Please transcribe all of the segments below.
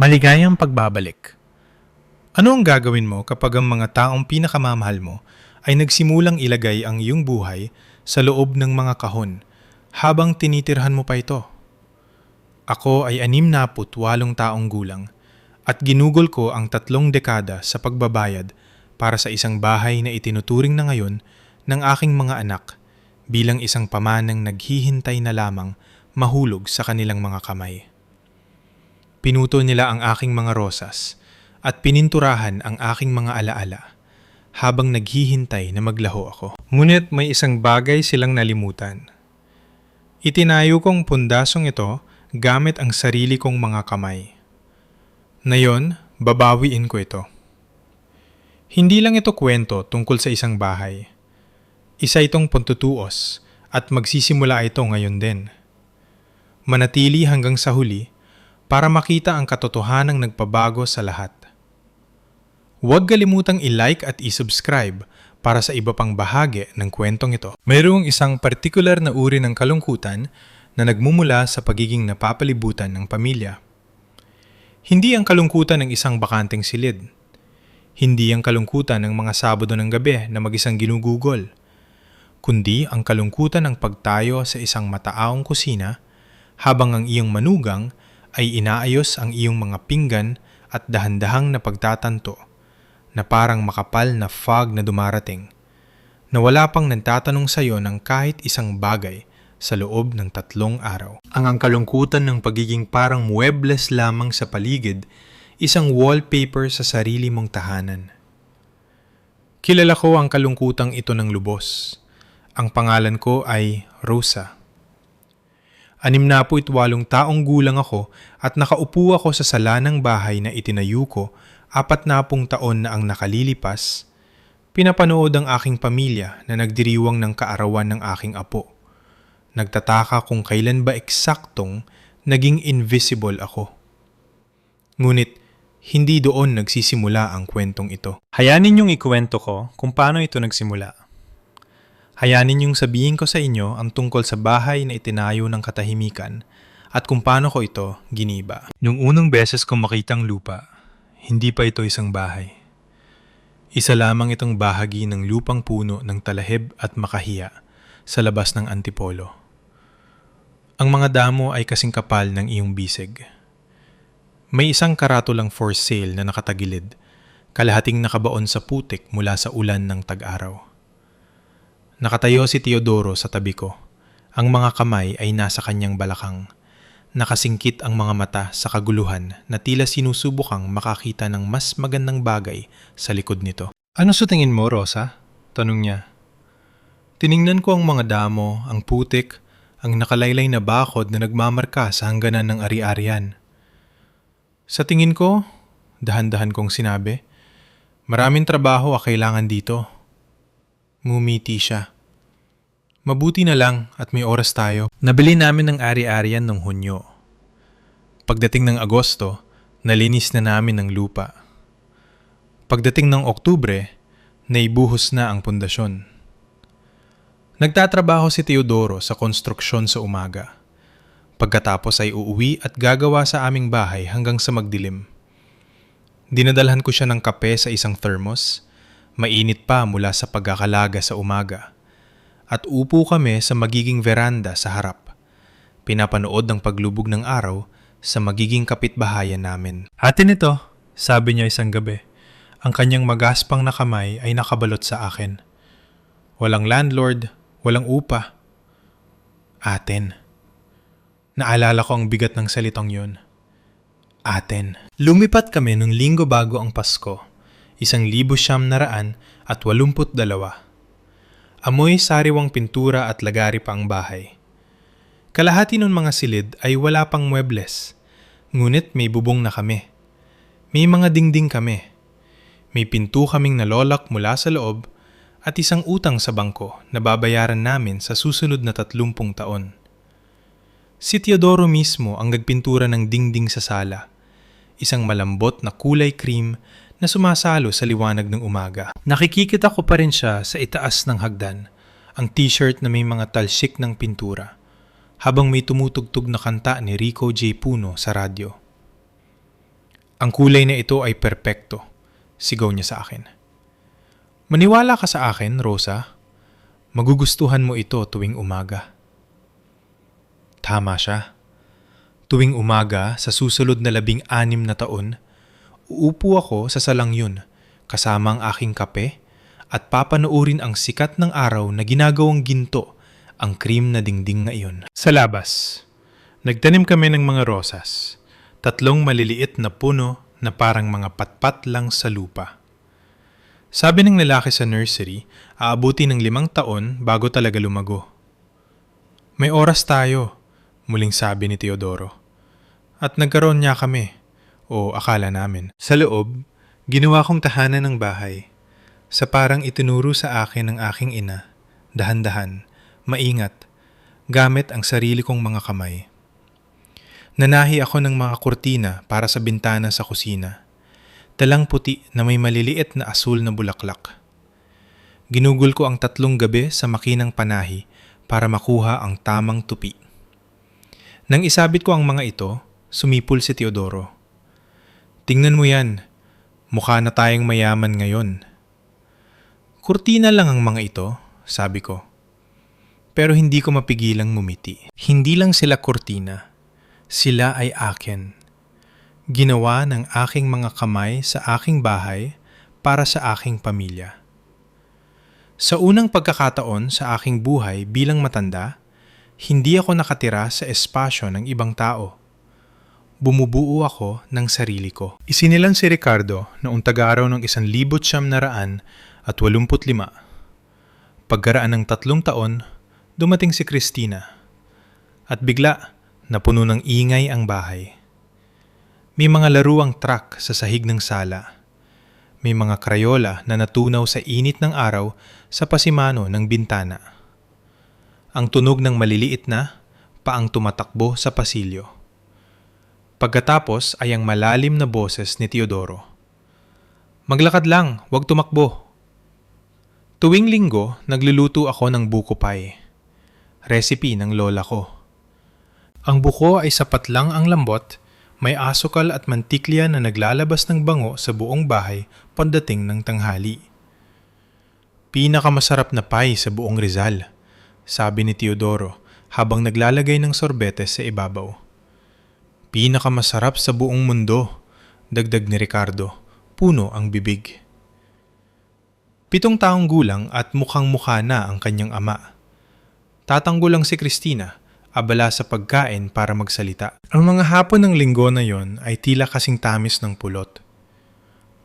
Maligayang pagbabalik. Ano ang gagawin mo kapag ang mga taong pinakamamahal mo ay nagsimulang ilagay ang iyong buhay sa loob ng mga kahon habang tinitirhan mo pa ito? Ako ay 68 taong gulang at ginugol ko ang 3 dekada sa pagbabayad para sa isang bahay na itinuturing na ngayon ng aking mga anak bilang isang pamanang naghihintay na lamang mahulog sa kanilang mga kamay. Pinuto nila ang aking mga rosas at pininturahan ang aking mga alaala habang naghihintay na maglaho ako. Ngunit may isang bagay silang nalimutan. Itinayo kong pundasong ito gamit ang sarili kong mga kamay. Ngayon, babawiin ko ito. Hindi lang ito kwento tungkol sa isang bahay. Isa itong puntutuos at magsisimula ito ngayon din. Manatili hanggang sa huli para makita ang katotohanang nagpabago sa lahat. Huwag kalimutang i-like at i-subscribe para sa iba pang bahagi ng kwentong ito. Mayroong isang partikular na uri ng kalungkutan na nagmumula sa pagiging napapalibutan ng pamilya. Hindi ang kalungkutan ng isang bakanteng silid. Hindi ang kalungkutan ng mga Sabado ng gabi na mag-isang ginugugol. Kundi ang kalungkutan ng pagtayo sa isang mataaong kusina habang ang iyong manugang ay inaayos ang iyong mga pinggan at dahan-dahang na pagtatanto na parang makapal na fog na dumarating na wala pang nagtatanong sa iyo ng kahit isang bagay sa loob ng 3 araw. Ang kalungkutan ng pagiging parang muebles lamang sa paligid, isang wallpaper sa sarili mong tahanan. Kilala ko ang kalungkutang ito ng lubos. Ang pangalan ko ay Rosa. 68 taong gulang ako at nakaupo ako sa sala ng bahay na itinayo ko 40 taon na ang nakalilipas. Pinapanood ang aking pamilya na nagdiriwang ng kaarawan ng aking apo. Nagtataka kung kailan ba eksaktong naging invisible ako. Ngunit hindi doon nagsisimula ang kwentong ito. Hayanin niyong ikwento ko kung paano ito nagsimula. Hayanin niyong sabihin ko sa inyo ang tungkol sa bahay na itinayo ng katahimikan at kung paano ko ito giniba. Nung unang beses kong makitang lupa, hindi pa ito isang bahay. Isa lamang itong bahagi ng lupang puno ng talahib at makahiya sa labas ng Antipolo. Ang mga damo ay kasing kapal ng iyong bisig. May isang karatulang for sale na nakatagilid, kalahating nakabaon sa putik mula sa ulan ng tag-araw. Nakatayo si Teodoro sa tabi ko. Ang mga kamay ay nasa kanyang balakang. Nakasingkit ang mga mata sa kaguluhan na tila sinusubukang makakita ng mas magandang bagay sa likod nito. Ano sa tingin mo, Rosa? Tanong niya. Tiningnan ko ang mga damo, ang putik, ang nakalaylay na bakod na nagmamarka sa hangganan ng ari-arian. Sa tingin ko, dahan-dahan kong sinabi, maraming trabaho ang kailangan dito. Ngumiti siya. Mabuti na lang at may oras tayo. Nabili namin ng ari-arian noong Hunyo. Pagdating ng Agosto, nalinis na namin ang lupa. Pagdating ng Oktubre, naibuhos na ang pundasyon. Nagtatrabaho si Teodoro sa konstruksyon sa umaga. Pagkatapos ay uuwi at gagawa sa aming bahay hanggang sa magdilim. Dinadalhan ko siya ng kape sa isang thermos. Mainit pa mula sa pagkakalaga sa umaga. At upo kami sa magiging veranda sa harap. Pinapanood ang paglubog ng araw sa magiging kapitbahayan namin. Atin ito, sabi niya isang gabi. Ang kanyang magaspang na kamay ay nakabalot sa akin. Walang landlord, walang upa. Atin. Naalala ko ang bigat ng salitang yun. Atin. Lumipat kami nung linggo bago ang Pasko. 1,982. Amoy sariwang pintura at lagari pa ang bahay. Kalahati ng mga silid ay wala pang muebles, ngunit may bubong na kami. May mga dingding kami. May pinto kaming nalolak mula sa loob at isang utang sa bangko na babayaran namin sa susunod na 30 taon. Si Teodoro mismo ang nagpintura ng dingding sa sala, isang malambot na kulay cream na sumasalo sa liwanag ng umaga. Nakikikita ko pa rin siya sa itaas ng hagdan, ang t-shirt na may mga talsik ng pintura, habang may tumutugtog na kanta ni Rico J. Puno sa radyo. Ang kulay na ito ay perpekto, sigaw niya sa akin. Maniwala ka sa akin, Rosa. Magugustuhan mo ito tuwing umaga. Tama siya. Tuwing umaga sa susunod na 16 na taon, uupo ako sa salangyon kasama ang aking kape at papanoorin ang sikat ng araw na ginagawang ginto ang cream na dingding na iyon. Sa labas, nagtanim kami ng mga rosas, 3 maliliit na puno na parang mga patpat lang sa lupa. Sabi ng lalaki sa nursery, aabuti ng 5 taon bago talaga lumago. May oras tayo, muling sabi ni Teodoro. At nagkaroon niya kami, o akala namin. Sa loob, ginawa kong tahanan ng bahay. Sa parang itinuro sa akin ng aking ina, dahan-dahan, maingat, gamit ang sarili kong mga kamay. Nanahi ako ng mga kurtina para sa bintana sa kusina. Talang puti na may maliliit na asul na bulaklak. Ginugol ko ang 3 gabi sa makinang panahi para makuha ang tamang tupi. Nang isabit ko ang mga ito, sumipol si Teodoro. Tingnan mo yan, mukha na tayong mayaman ngayon. Kurtina lang ang mga ito, sabi ko. Pero hindi ko mapigilang ngumiti. Hindi lang sila kurtina, sila ay akin. Ginawa ng aking mga kamay sa aking bahay para sa aking pamilya. Sa unang pagkakataon sa aking buhay bilang matanda, hindi ako nakatira sa espasyo ng ibang tao. Bumubuo ako ng sarili ko. Isinilang si Ricardo noong tag-araw ng 1985. Pagkaraan ng 3 taon, dumating si Christina. At bigla, napuno ng ingay ang bahay. May mga laruang truck sa sahig ng sala. May mga krayola na natunaw sa init ng araw sa pasimano ng bintana. Ang tunog ng maliliit na paang tumatakbo sa pasilyo. Pagkatapos ay ang malalim na boses ni Teodoro. Maglakad lang, huwag tumakbo. Tuwing linggo, nagluluto ako ng buko pie. Recipe ng lola ko. Ang buko ay sapat lang ang lambot, may asukal at mantiklia na naglalabas ng bango sa buong bahay pagdating ng tanghali. Pinakamasarap na pie sa buong Rizal, sabi ni Teodoro habang naglalagay ng sorbetes sa ibabaw. Pinakamasarap sa buong mundo, dagdag ni Ricardo, puno ang bibig. 7 taong gulang at mukhang-mukha na ang kanyang ama. Tatanggol lang si Christina, abala sa pagkain para magsalita. Ang mga hapon ng linggo na yon ay tila kasing tamis ng pulot.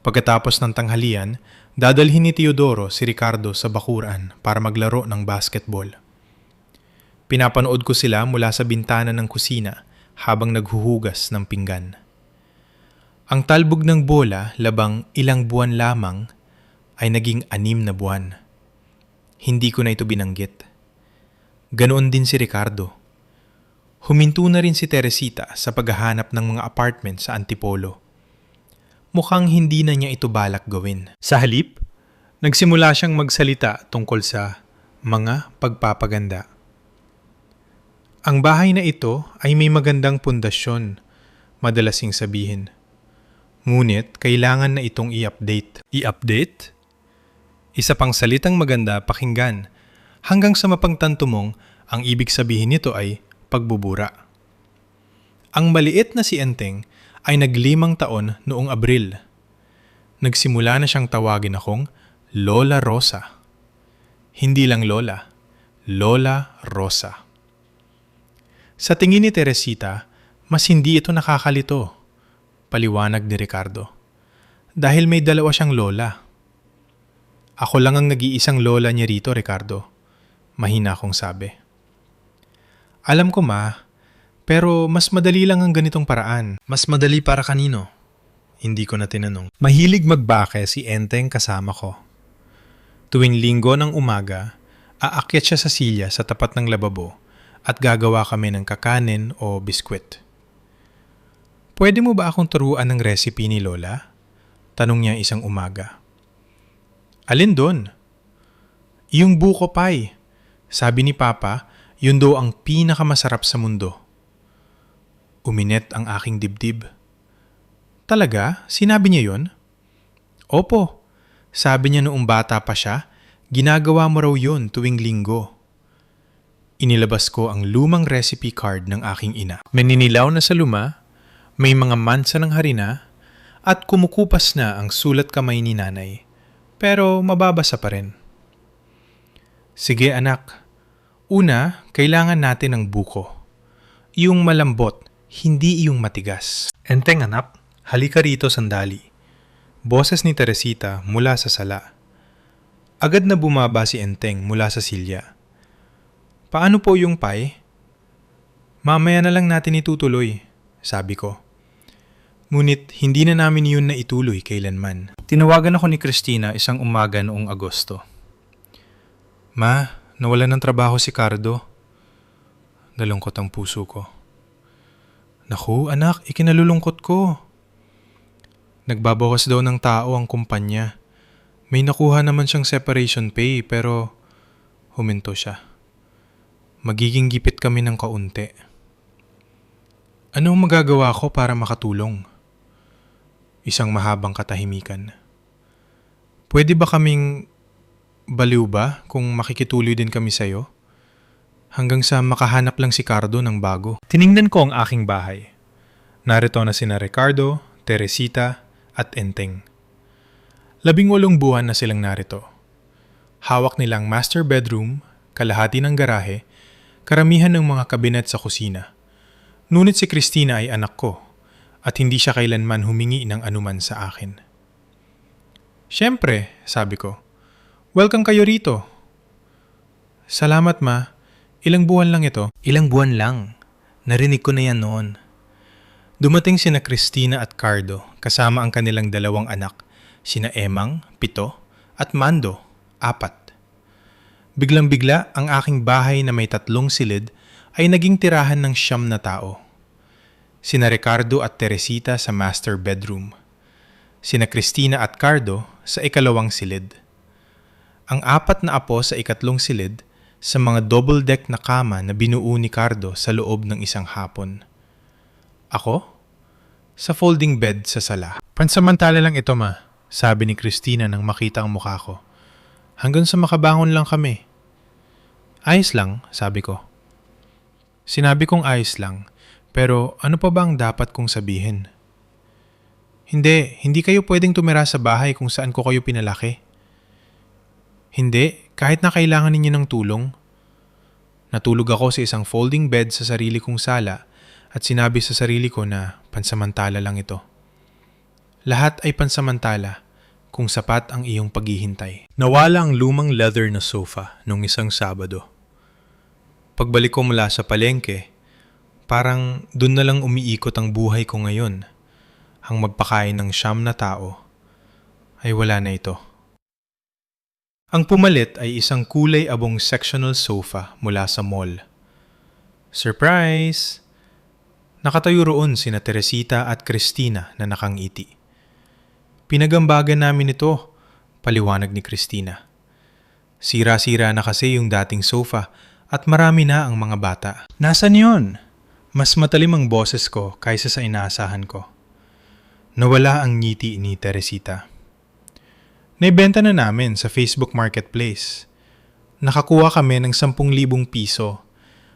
Pagkatapos ng tanghalian, dadalhin ni Teodoro si Ricardo sa bakuran para maglaro ng basketball. Pinapanood ko sila mula sa bintana ng kusina habang naghuhugas ng pinggan. Ang talbog ng bola labang ilang buwan lamang ay naging 6 na buwan. Hindi ko na ito binanggit. Ganoon din si Ricardo. Huminto na rin si Teresita sa paghahanap ng mga apartment sa Antipolo. Mukhang hindi na niya ito balak gawin. Sa halip, nagsimula siyang magsalita tungkol sa mga pagpapaganda. Ang bahay na ito ay may magandang pundasyon, madalasing sabihin. Ngunit kailangan na itong i-update. I-update? Isa pang salitang maganda pakinggan hanggang sa mapagtanto mong ang ibig sabihin nito ay pagbubura. Ang maliit na si Enteng ay nag-5 taon noong Abril. Nagsimula na siyang tawagin akong Lola Rosa. Hindi lang Lola, Lola Rosa. Sa tingin ni Teresita, mas hindi ito nakakalito, paliwanag ni Ricardo. Dahil may 2 siyang lola. Ako lang ang nag-iisang lola niya rito, Ricardo. Mahina akong sabi. Alam ko ma, pero mas madali lang ang ganitong paraan. Mas madali para kanino? Hindi ko na tinanong. Mahilig magbake si Enteng kasama ko. Tuwing linggo ng umaga, aakyat siya sa silya sa tapat ng lababo at gagawa kami ng kakanin o biskwit. Pwede mo ba akong turuan ng recipe ni Lola? Tanong niya isang umaga. Alin doon? Yung buko pie. Sabi ni Papa, yun daw ang pinakamasarap sa mundo. Uminit ang aking dibdib. Talaga? Sinabi niya yun? Opo. Sabi niya noong bata pa siya, ginagawa mo raw yun tuwing linggo. Inilabas ko ang lumang recipe card ng aking ina. Maninilaw na sa luma, may mga mansa ng harina, at kumukupas na ang sulat kamay ni nanay. Pero mababasa pa rin. Sige anak, una, kailangan natin ng buko. Yung malambot, hindi yung matigas. Enteng anak, halika rito sandali. Boses ni Teresita mula sa sala. Agad na bumaba si Enteng mula sa silya. Paano po yung pie? Mamaya na lang natin itutuloy, sabi ko. Ngunit hindi na namin yun na ituloy kailanman. Tinawagan ako ni Christina isang umaga noong Agosto. Ma, nawalan ng trabaho si Cardo. Nalungkot ang puso ko. Naku, anak, ikinalulungkot ko. Nagbabawas daw ng tao ang kumpanya. May nakuha naman siyang separation pay pero huminto siya. Magiging gipit kami ng kaunti. Ano ang magagawa ko para makatulong? Isang mahabang katahimikan. Pwede ba kaming baliw ba kung makikituloy din kami sa'yo? Hanggang sa makahanap lang si Cardo ng bago. Tiningnan ko ang aking bahay. Narito na sina Ricardo, Teresita at Enteng. 18 buwan na silang narito. Hawak nilang master bedroom, kalahati ng garahe, karamihan ng mga kabinet sa kusina. Ngunit si Christina ay anak ko at hindi siya kailanman humingi ng anuman sa akin. Siyempre, sabi ko, welcome kayo rito. Salamat ma, ilang buwan lang ito. Ilang buwan lang, narinig ko na yan noon. Dumating sina Christina at Cardo kasama ang kanilang 2 anak, sina Emang, 7, at Mando, 4. Biglang-bigla ang aking bahay na may 3 silid ay naging tirahan ng 9 na tao. Sina Ricardo at Teresita sa master bedroom. Sina Christina at Cardo sa 2 silid. Ang 4 na apo sa 3 silid sa mga double-deck na kama na binuo ni Cardo sa loob ng isang hapon. Ako? Sa folding bed sa sala. Pansamantala lang ito ma, sabi ni Christina nang makita ang mukha ko. Hanggang sa makabangon lang kami. Ayos lang, sabi ko. Sinabi kong ayos lang, pero ano pa ba ang dapat kong sabihin? Hindi kayo pwedeng tumira sa bahay kung saan ko kayo pinalaki. Hindi, kahit na kailangan ninyo ng tulong. Natulog ako sa isang folding bed sa sarili kong sala at sinabi sa sarili ko na pansamantala lang ito. Lahat ay pansamantala kung sapat ang iyong paghihintay. Nawala ang lumang leather na sofa nung isang Sabado. Pagbalik ko mula sa palengke, parang dun na lang umiikot ang buhay ko ngayon. Ang magpakain ng 9 na tao ay wala na ito. Ang pumalit ay isang kulay abong sectional sofa mula sa mall. Surprise! Nakatayo roon sina Teresita at Christina na nakangiti. Pinagambagan namin ito, paliwanag ni Christina. Sira-sira na kasi yung dating sofa at marami na ang mga bata. Nasaan yon? Mas matalim ang boses ko kaysa sa inaasahan ko. Nawala ang ngiti ni Teresita. Naibenta na namin sa Facebook Marketplace. Nakakuha kami ng 10,000 piso.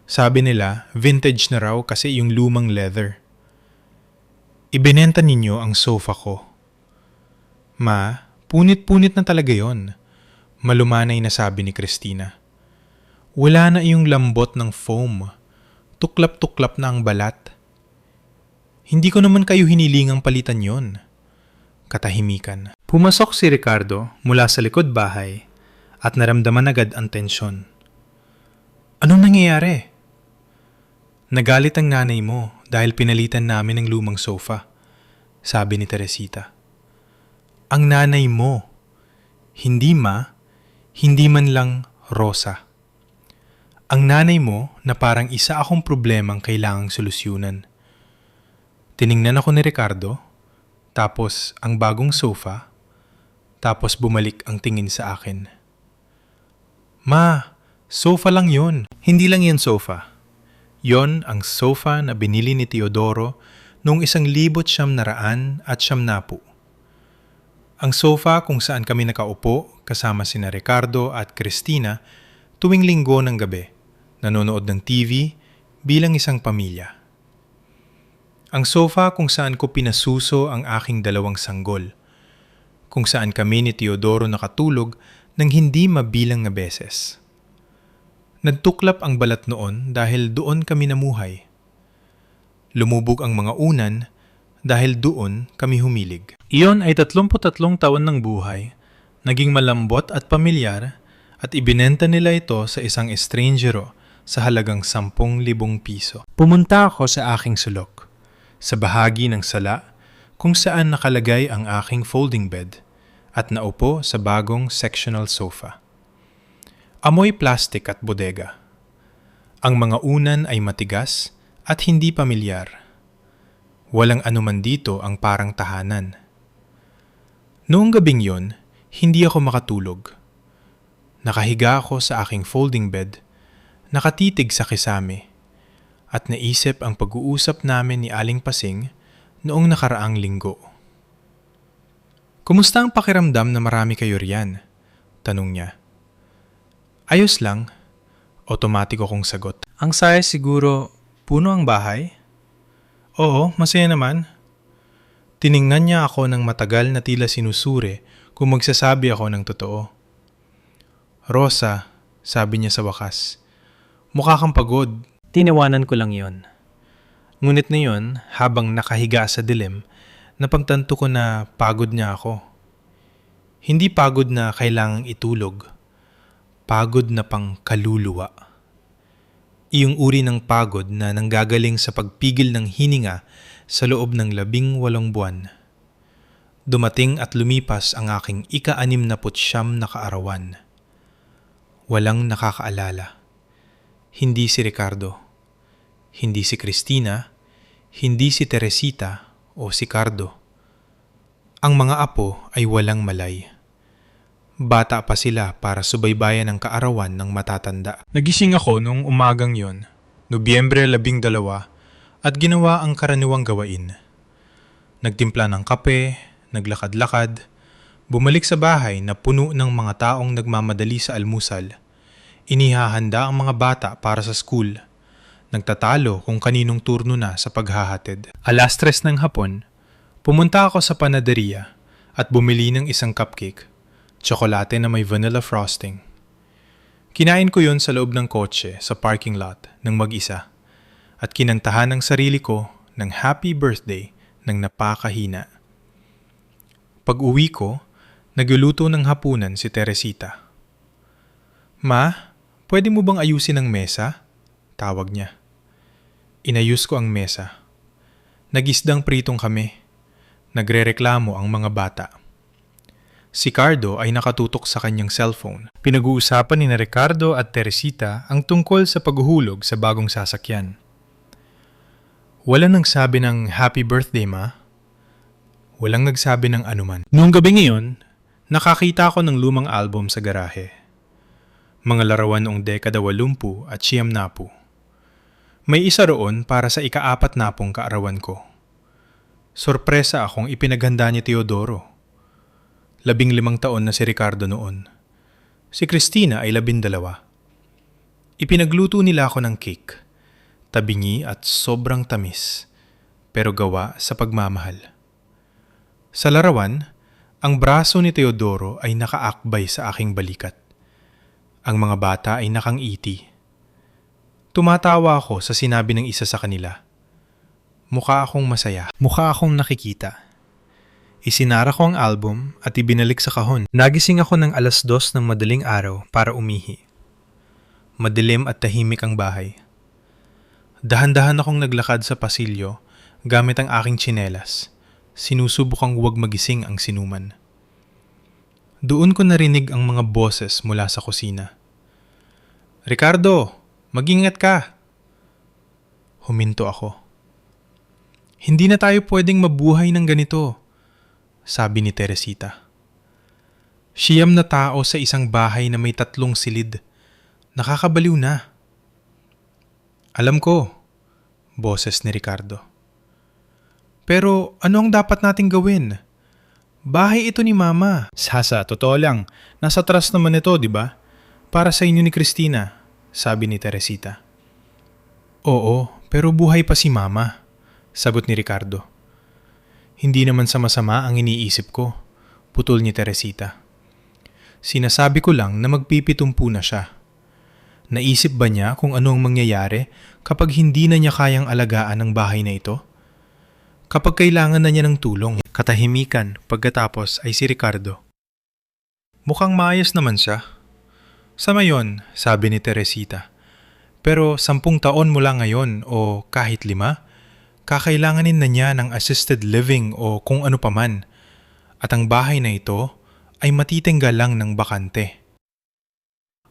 Sabi nila, vintage na raw kasi yung lumang leather. Ibinenta ninyo ang sofa ko. Ma, punit-punit na talaga yon. Malumanay na sabi ni Christina. Wala na yung lambot ng foam. Tuklap-tuklap na ang balat. Hindi ko naman kayo hinilingang palitan yon. Katahimikan. Pumasok si Ricardo mula sa likod bahay at naramdaman agad ang tensyon. Anong nangyayari? Nagalit ang nanay mo dahil pinalitan namin ng lumang sofa, sabi ni Teresita. Ang nanay mo, hindi ma, hindi man lang Rosa. Ang nanay mo na parang isa akong problemang kailangang solusyonan. Tiningnan ako ni Ricardo, tapos ang bagong sofa, tapos bumalik ang tingin sa akin. Ma, sofa lang yon. Hindi lang yan sofa. Yon ang sofa na binili ni Teodoro noong 1970. Ang sofa kung saan kami nakaupo kasama sina Ricardo at Christina tuwing linggo ng gabi, nanonood ng TV bilang isang pamilya. Ang sofa kung saan ko pinasuso ang aking 2 sanggol, kung saan kami ni Teodoro nakatulog ng hindi mabilang na beses. Nagtuklap ang balat noon dahil doon kami namuhay. Lumubog ang mga unan dahil doon kami humilig. Iyon ay 33 taon ng buhay, naging malambot at pamilyar at ibinenta nila ito sa isang estrangero sa halagang 10,000 piso. Pumunta ako sa aking sulok, sa bahagi ng sala kung saan nakalagay ang aking folding bed at naupo sa bagong sectional sofa. Amoy plastik at bodega. Ang mga unan ay matigas at hindi pamilyar. Walang anuman dito ang parang tahanan. Noong gabing yon, hindi ako makatulog. Nakahiga ako sa aking folding bed, nakatitig sa kisame, at naisip ang pag-uusap namin ni Aling Pasing noong nakaraang linggo. "Kumusta ang pakiramdam na marami kayo riyan?" tanong niya. "Ayos lang," otomatiko kong sagot. "Ang saya siguro, puno ang bahay?" "Oo, masaya naman." Tiningnan niya ako ng matagal na tila sinusure kung magsasabi ako ng totoo. "Rosa," sabi niya sa wakas, "mukha kang pagod." Tinawanan ko lang yon. Ngunit na yon, habang nakahiga sa dilim, napagtanto ko na pagod niya ako. Hindi pagod na kailangang itulog. Pagod na pang kaluluwa. Iyong uri ng pagod na nanggagaling sa pagpigil ng hininga sa loob ng 18 buwan. Dumating at lumipas ang aking ika-69 na kaarawan. Walang nakakaalala. Hindi si Ricardo. Hindi si Christina. Hindi si Teresita o si Cardo. Ang mga apo ay walang malay. Bata pa sila para subaybayan ang kaarawan ng matatanda. Nagising ako noong umagang yon, Nobyembre 12, at ginawa ang karaniwang gawain. Nagtimpla ng kape, naglakad-lakad, bumalik sa bahay na puno ng mga taong nagmamadali sa almusal. Inihahanda ang mga bata para sa school. Nagtatalo kung kaninong turno na sa paghahatid. 3:00 ng hapon, pumunta ako sa panaderia at bumili ng isang cupcake. Tsokolate na may vanilla frosting. Kinain ko yon sa loob ng kotse sa parking lot ng mag-isa at kinantahan ng sarili ko ng happy birthday ng napakahina. Pag-uwi ko, nagluluto ng hapunan si Teresita. "Ma, pwede mo bang ayusin ang mesa?" Tawag niya. Inayos ko ang mesa. Nagisdang pritong kami. Nagrereklamo ang mga bata. Si Cardo ay nakatutok sa kanyang cellphone. Pinag-uusapan ni Ricardo at Teresita ang tungkol sa paghuhulog sa bagong sasakyan. Walang nagsabi ng happy birthday, ma. Walang nagsabi ng anuman. Noong gabi ngayon, nakakita ako ng lumang album sa garahe. Mga larawan noong dekada 80 at 90. May isa roon para sa ika-40 kaarawan ko. Sorpresa akong ipinaghanda ni Teodoro. 15 taon na si Ricardo noon. Si Christina ay 12. Ipinagluto nila ako ng cake, tabingi at sobrang tamis, pero gawa sa pagmamahal. Sa larawan, ang braso ni Teodoro ay nakaakbay sa aking balikat. Ang mga bata ay nakangiti. Tumatawa ako sa sinabi ng isa sa kanila. Mukha akong masaya. Mukha akong nakikita. Isinara ko ang album at ibinalik sa kahon. Nagising ako ng 2:00 ng madaling araw para umihi. Madilim at tahimik ang bahay. Dahan-dahan akong naglakad sa pasilyo gamit ang aking tsinelas. Sinusubukang huwag magising ang sinuman. Doon ko narinig ang mga boses mula sa kusina. "Ricardo, mag-ingat ka!" Huminto ako. "Hindi na tayo pwedeng mabuhay ng ganito," sabi ni Teresita. 9 na tao sa isang bahay na may 3 silid. Nakakabaliw na. "Alam ko," boses ni Ricardo. Pero ano ang dapat nating gawin? Bahay ito ni Mama. Sasa, totoo lang. Nasa trust naman ito, di ba? Para sa inyo ni Christina, sabi ni Teresita. Oo, pero buhay pa si Mama, sagot ni Ricardo. Hindi naman sama-sama ang iniisip ko, putol ni Teresita. Sinasabi ko lang na magpipitumpu na siya. Naisip ba niya kung ano ang mangyayari kapag hindi na niya kayang alagaan ang bahay na ito? Kapag kailangan na niya ng tulong, katahimikan pagkatapos ay si Ricardo. Mukhang maayos naman siya. Sa mayon, sabi ni Teresita. Pero 10 taon mula ngayon o kahit 5, kakailanganin na niya ng assisted living o kung ano paman. At ang bahay na ito ay matitinggal lang ng bakante.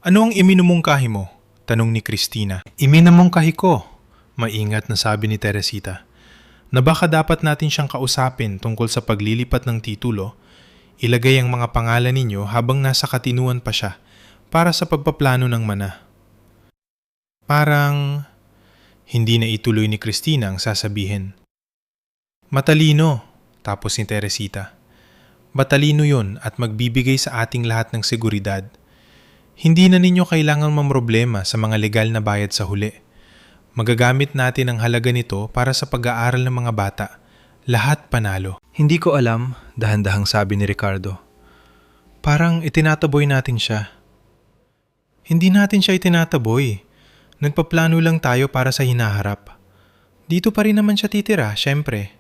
Ano ang iminumungkahi mo? Tanong ni Christina. Iminamungkahi ko, maingat na sabi ni Teresita. Na baka dapat natin siyang kausapin tungkol sa paglilipat ng titulo, ilagay ang mga pangalan ninyo habang nasa katinuan pa siya para sa pagpaplano ng mana. Parang hindi na ituloy ni Christina ang sasabihin. Matalino, tapos ni Teresita. Matalino yun at magbibigay sa ating lahat ng seguridad. Hindi na ninyo kailangang mamroblema sa mga legal na bayad sa huli. Magagamit natin ang halaga nito para sa pag-aaral ng mga bata. Lahat panalo. Hindi ko alam, dahan-dahang sabi ni Ricardo. Parang itinataboy natin siya. Hindi natin siya itinataboy. Nagpaplano lang tayo para sa hinaharap. Dito pa rin naman siya titira, syempre.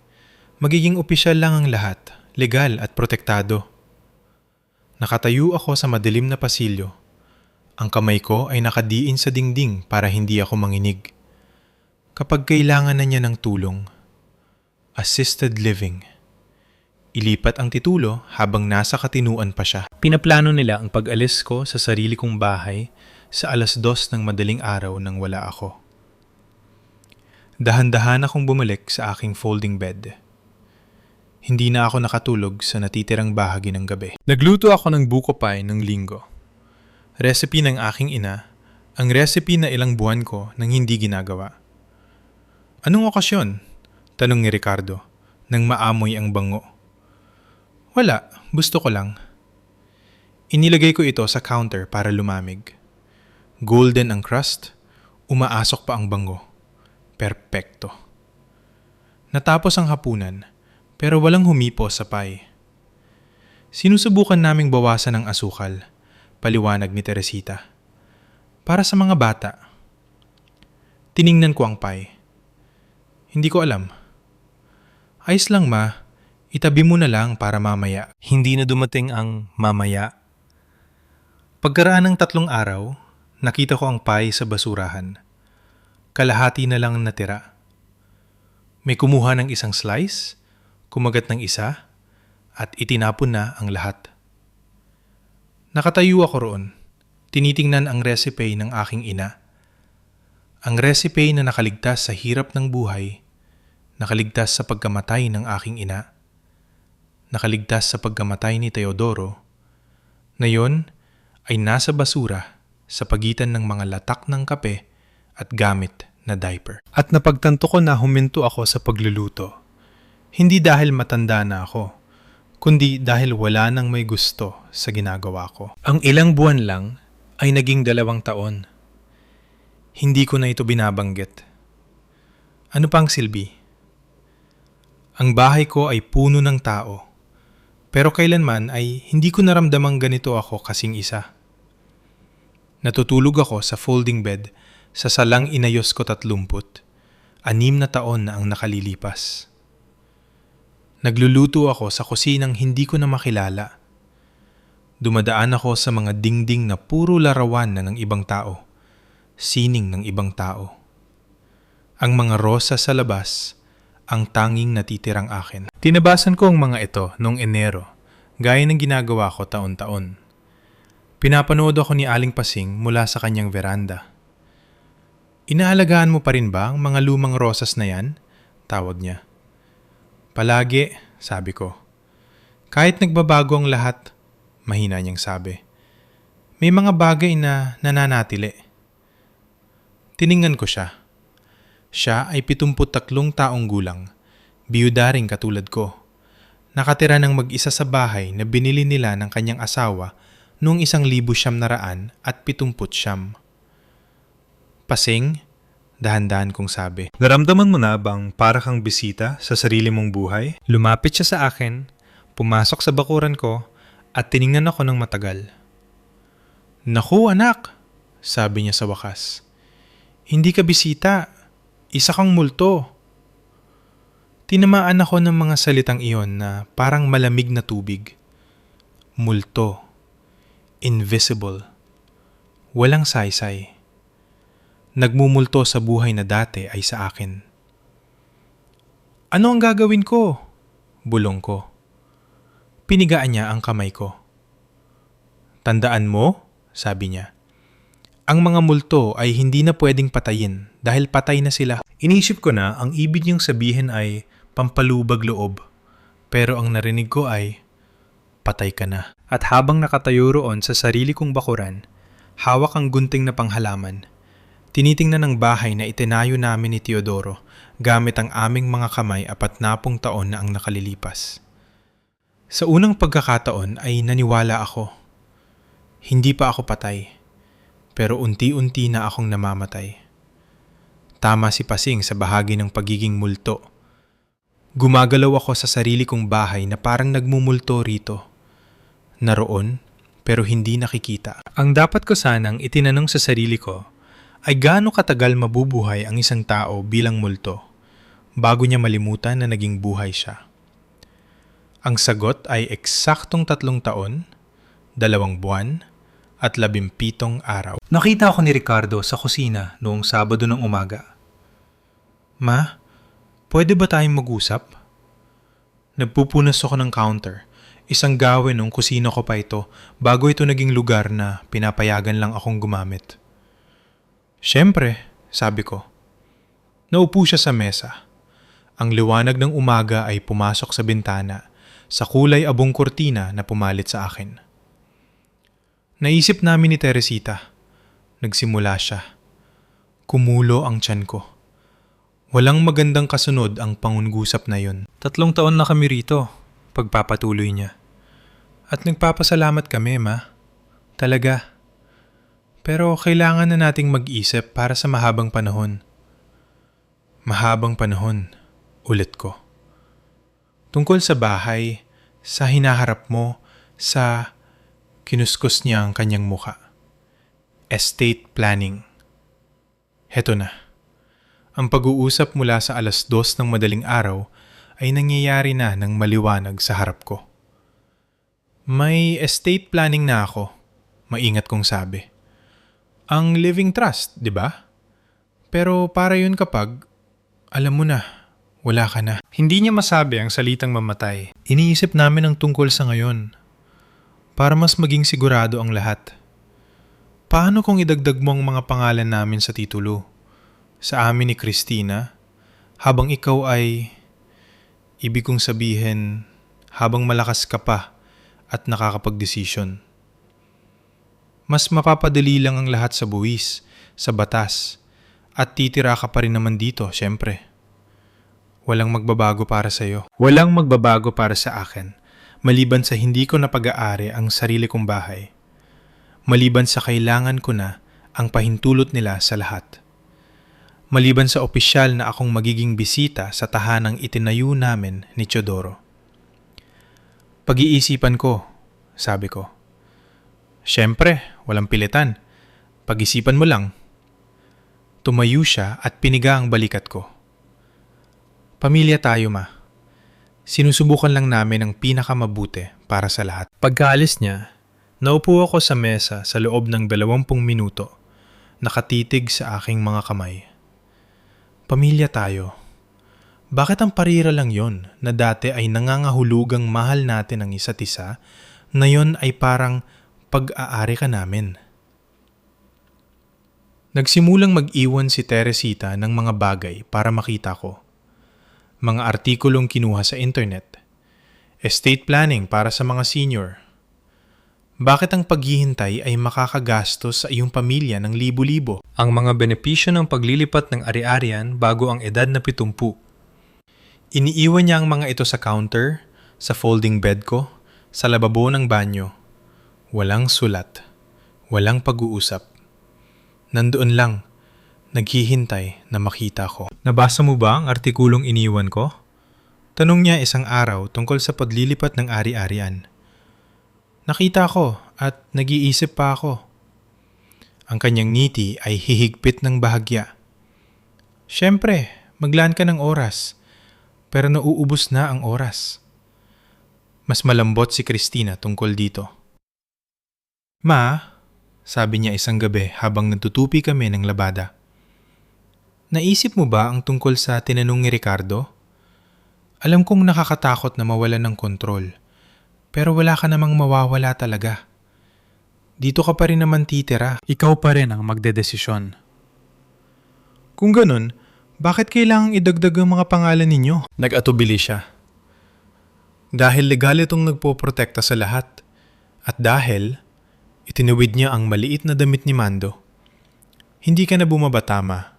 Magiging opisyal lang ang lahat, legal at protektado. Nakatayo ako sa madilim na pasilyo. Ang kamay ko ay nakadiin sa dingding para hindi ako manginig. Kapag kailangan na niya ng tulong, assisted living. Ilipat ang titulo habang nasa katinuan pa siya. Pinaplano nila ang pag-alis ko sa sarili kong bahay sa 2:00 ng madaling araw nang wala ako. Dahan-dahan akong bumalik sa aking folding bed. Hindi na ako nakatulog sa natitirang bahagi ng gabi. Nagluto ako ng buko pie ng linggo. Recipe ng aking ina, ang recipe na ilang buwan ko nang hindi ginagawa. Anong okasyon? Tanong ni Ricardo, nang maamoy ang bango. Wala, gusto ko lang. Inilagay ko ito sa counter para lumamig. Golden ang crust, umaasok pa ang bango. Perpekto. Natapos ang hapunan, pero walang humipo sa pie. Sinusubukan naming bawasan ang asukal, paliwanag ni Teresita. Para sa mga bata. Tiningnan ko ang pie. Hindi ko alam. Ayos lang ma, itabi mo na lang para mamaya. Hindi na dumating ang mamaya. Pagkaraan ng 3 araw, nakita ko ang pie sa basurahan. Kalahati na lang natira. May kumuha ng isang slice, kumagat ng isa, at itinapon na ang lahat. Nakatayo ako roon, tinitingnan ang recipe ng aking ina. Ang recipe na nakaligtas sa hirap ng buhay, nakaligtas sa pagkamatay ng aking ina, nakaligtas sa pagkamatay ni Teodoro, ngayon ay nasa basura sa pagitan ng mga latak ng kape at gamit na diaper. At napagtanto ko na huminto ako sa pagluluto. Hindi dahil matanda na ako, kundi dahil wala nang may gusto sa ginagawa ko. Ang ilang buwan lang ay naging 2 taon. Hindi ko na ito binabanggit. Ano pang silbi? Ang bahay ko ay puno ng tao, pero kailanman ay hindi ko naramdamang ganito ako kasing isa. Natutulog ako sa folding bed sa salang inayos ko 30, 6 na taon na ang nakalilipas. Nagluluto ako sa kusinang hindi ko na makilala. Dumadaan ako sa mga dingding na puro larawan na ng ibang tao, sining ng ibang tao. Ang mga rosa sa labas, ang tanging natitirang akin. Tinabasan ko ang mga ito noong Enero, gaya ng ginagawa ko taon-taon. Pinapanood ako ni Aling Pasing mula sa kanyang veranda. Inaalagaan mo pa rin ba ang mga lumang rosas na yan? Tawag niya. Palagi, sabi ko. Kahit nagbabago ang lahat, mahina niyang sabi. May mga bagay na nananatili. Tiningnan ko siya. Siya ay 73 taong gulang. biyuda ring katulad ko. Nakatira ng mag-isa sa bahay na binili nila ng kanyang asawa noong 1970. Pasing, dahan-dahan kong sabi. Naramdaman mo na bang para kang bisita sa sarili mong buhay? Lumapit siya sa akin, pumasok sa bakuran ko at tiningnan ako ng matagal. Naku anak, sabi niya sa wakas. Hindi ka bisita, isa kang multo. Tinamaan ako ng mga salitang iyon na parang malamig na tubig. Multo. Invisible. Walang saysay. Nagmumulto sa buhay na dati ay sa akin. Ano ang gagawin ko? Bulong ko. Pinigaan niya ang kamay ko. Tandaan mo, sabi niya. Ang mga multo ay hindi na pwedeng patayin dahil patay na sila. Inisip ko na ang ibig niyang sabihin ay pampalubag loob. Pero ang narinig ko ay, patay ka na. At habang nakatayo roon sa sarili kong bakuran, hawak ang gunting na panghalaman. Tinitingnan ng bahay na itinayo namin ni Teodoro gamit ang aming mga kamay 40 taon na ang nakalilipas. Sa unang pagkakataon ay naniwala ako. Hindi pa ako patay, pero unti-unti na akong namamatay. Tama si Pasing sa bahagi ng pagiging multo. Gumagalaw ako sa sarili kong bahay na parang nagmumulto rito. Naroon, pero hindi nakikita. Ang dapat ko sanang itinanong sa sarili ko ay gaano katagal mabubuhay ang isang tao bilang multo bago niya malimutan na naging buhay siya. Ang sagot ay eksaktong 3 taon, 2 buwan, at 17 araw. Nakita ako ni Ricardo sa kusina noong Sabado ng umaga. Ma, pwede ba tayong mag-usap? Nagpupunas ako ng counter. Isang gawin nung kusina ko pa ito bago ito naging lugar na pinapayagan lang akong gumamit. Siyempre, sabi ko. Naupo siya sa mesa. Ang liwanag ng umaga ay pumasok sa bintana sa kulay abong kurtina na pumalit sa akin. Naisip namin ni Teresita. Nagsimula siya. Kumulo ang tiyan ko. Walang magandang kasunod ang pangungusap na yun. 3 taon na kami rito, pagpapatuloy niya. At nagpapasalamat kami, Ma. Talaga. Pero kailangan na nating mag-isip para sa mahabang panahon. Mahabang panahon, ulit ko. Tungkol sa bahay, sa hinaharap mo, sa... Kinuskus niya ang kanyang muka. Estate planning. Heto na. Ang pag-uusap mula sa 2:00 ng madaling araw ay nangyayari na ng maliwanag sa harap ko. May estate planning na ako, maingat kong sabi. Ang living trust, di ba? Pero para yun kapag, alam mo na, wala ka na. Hindi niya masabi ang salitang mamatay. Iniisip namin ang tungkol sa ngayon. Para mas maging sigurado ang lahat. Paano kung idagdag mo ang mga pangalan namin sa titulo? Sa amin ni Christina, habang ikaw ay, ibig kong sabihin, habang malakas ka pa at nakakapagdesisyon. Mas mapapadali lang ang lahat sa buwis, sa batas, at titira ka pa rin naman dito, syempre. Walang magbabago para sa'yo. Walang magbabago para sa akin. Maliban sa hindi ko napag-aari ang sarili kong bahay. Maliban sa kailangan ko na ang pahintulot nila sa lahat. Maliban sa opisyal na akong magiging bisita sa tahanang itinayo namin ni Teodoro. Pag-iisipan ko, sabi ko. Siyempre, walang pilitan. Pag-isipan mo lang. Tumayo siya at piniga ang balikat ko. Pamilya tayo, Ma. Sinusubukan lang namin ang pinakamabuti para sa lahat. Pagkaalis niya, naupo ako sa mesa sa loob ng 20 minuto, nakatitig sa aking mga kamay. Pamilya tayo. Bakit ang parira lang yon na dati ay nangangahulugang mahal natin ang isa't isa, ngayon ay parang pag-aari ka namin? Nagsimulang mag-iwan si Teresita ng mga bagay para makita ko. Mga artikulong kinuha sa internet. Estate planning para sa mga senior. Bakit ang paghihintay ay makakagastos sa iyong pamilya ng libo-libo? Ang mga benepisyo ng paglilipat ng ari-arian bago ang edad na 70. Iniiwan niya ang mga ito sa counter, sa folding bed ko, sa lababo ng banyo. Walang sulat. Walang pag-uusap. Nandoon lang, naghihintay na makita ko. Nabasa mo ba ang artikulong iniwan ko? Tanong niya isang araw tungkol sa paglilipat ng ari-arian. Nakita ko at nag-iisip pa ako. Ang kanyang ngiti ay hihigpit ng bahagya. Siyempre, maglaan ka ng oras, pero nauubos na ang oras. Mas malambot si Christina tungkol dito. Ma, sabi niya isang gabi habang nagtutupi kami ng labada. Naisip mo ba ang tungkol sa tinanong ni Ricardo? Alam kong nakakatakot na mawalan ng kontrol, pero wala ka namang mawawala talaga. Dito ka pa rin naman titira. Ikaw pa rin ang magdedesisyon. Kung ganun, bakit kailangang idagdag ang mga pangalan ninyo? Nag-atubili siya. Dahil legal itong nagpoprotekta sa lahat. At dahil itinuwid niya ang maliit na damit ni Mando. Hindi ka na bumabatama.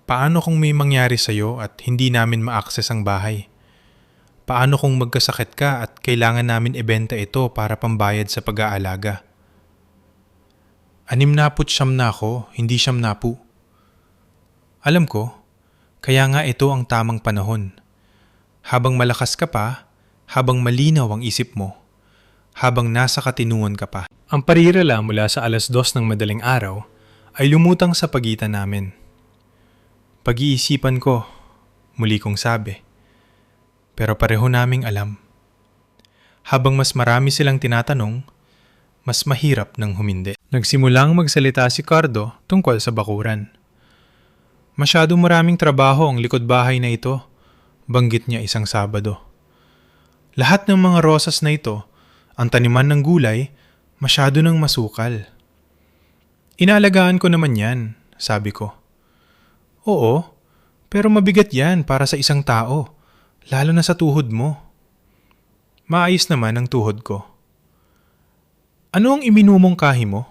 Paano kung may mangyari sa'yo at hindi namin ma-access ang bahay? Paano kung magkasakit ka at kailangan namin ibenta ito para pambayad sa pag-aalaga? 69 na ako, hindi 70. Alam ko, kaya nga ito ang tamang panahon. Habang malakas ka pa, habang malinaw ang isip mo, habang nasa katinuan ka pa. Ang parirala mula sa 2:00 ng madaling araw ay lumutang sa pagitan namin. Pag-iisipan ko, muli kong sabi. Pero pareho naming alam. Habang mas marami silang tinatanong, mas mahirap nang humindi. Nagsimulang magsalita si Cardo tungkol sa bakuran. Masyado maraming trabaho ang likod bahay na ito, banggit niya isang Sabado. Lahat ng mga rosas na ito, ang taniman ng gulay, masyado nang masukal. Inalagaan ko naman yan, sabi ko. Oo, pero mabigat yan para sa isang tao, lalo na sa tuhod mo. Maayos naman ang tuhod ko. Ano ang iminumong kahi mo?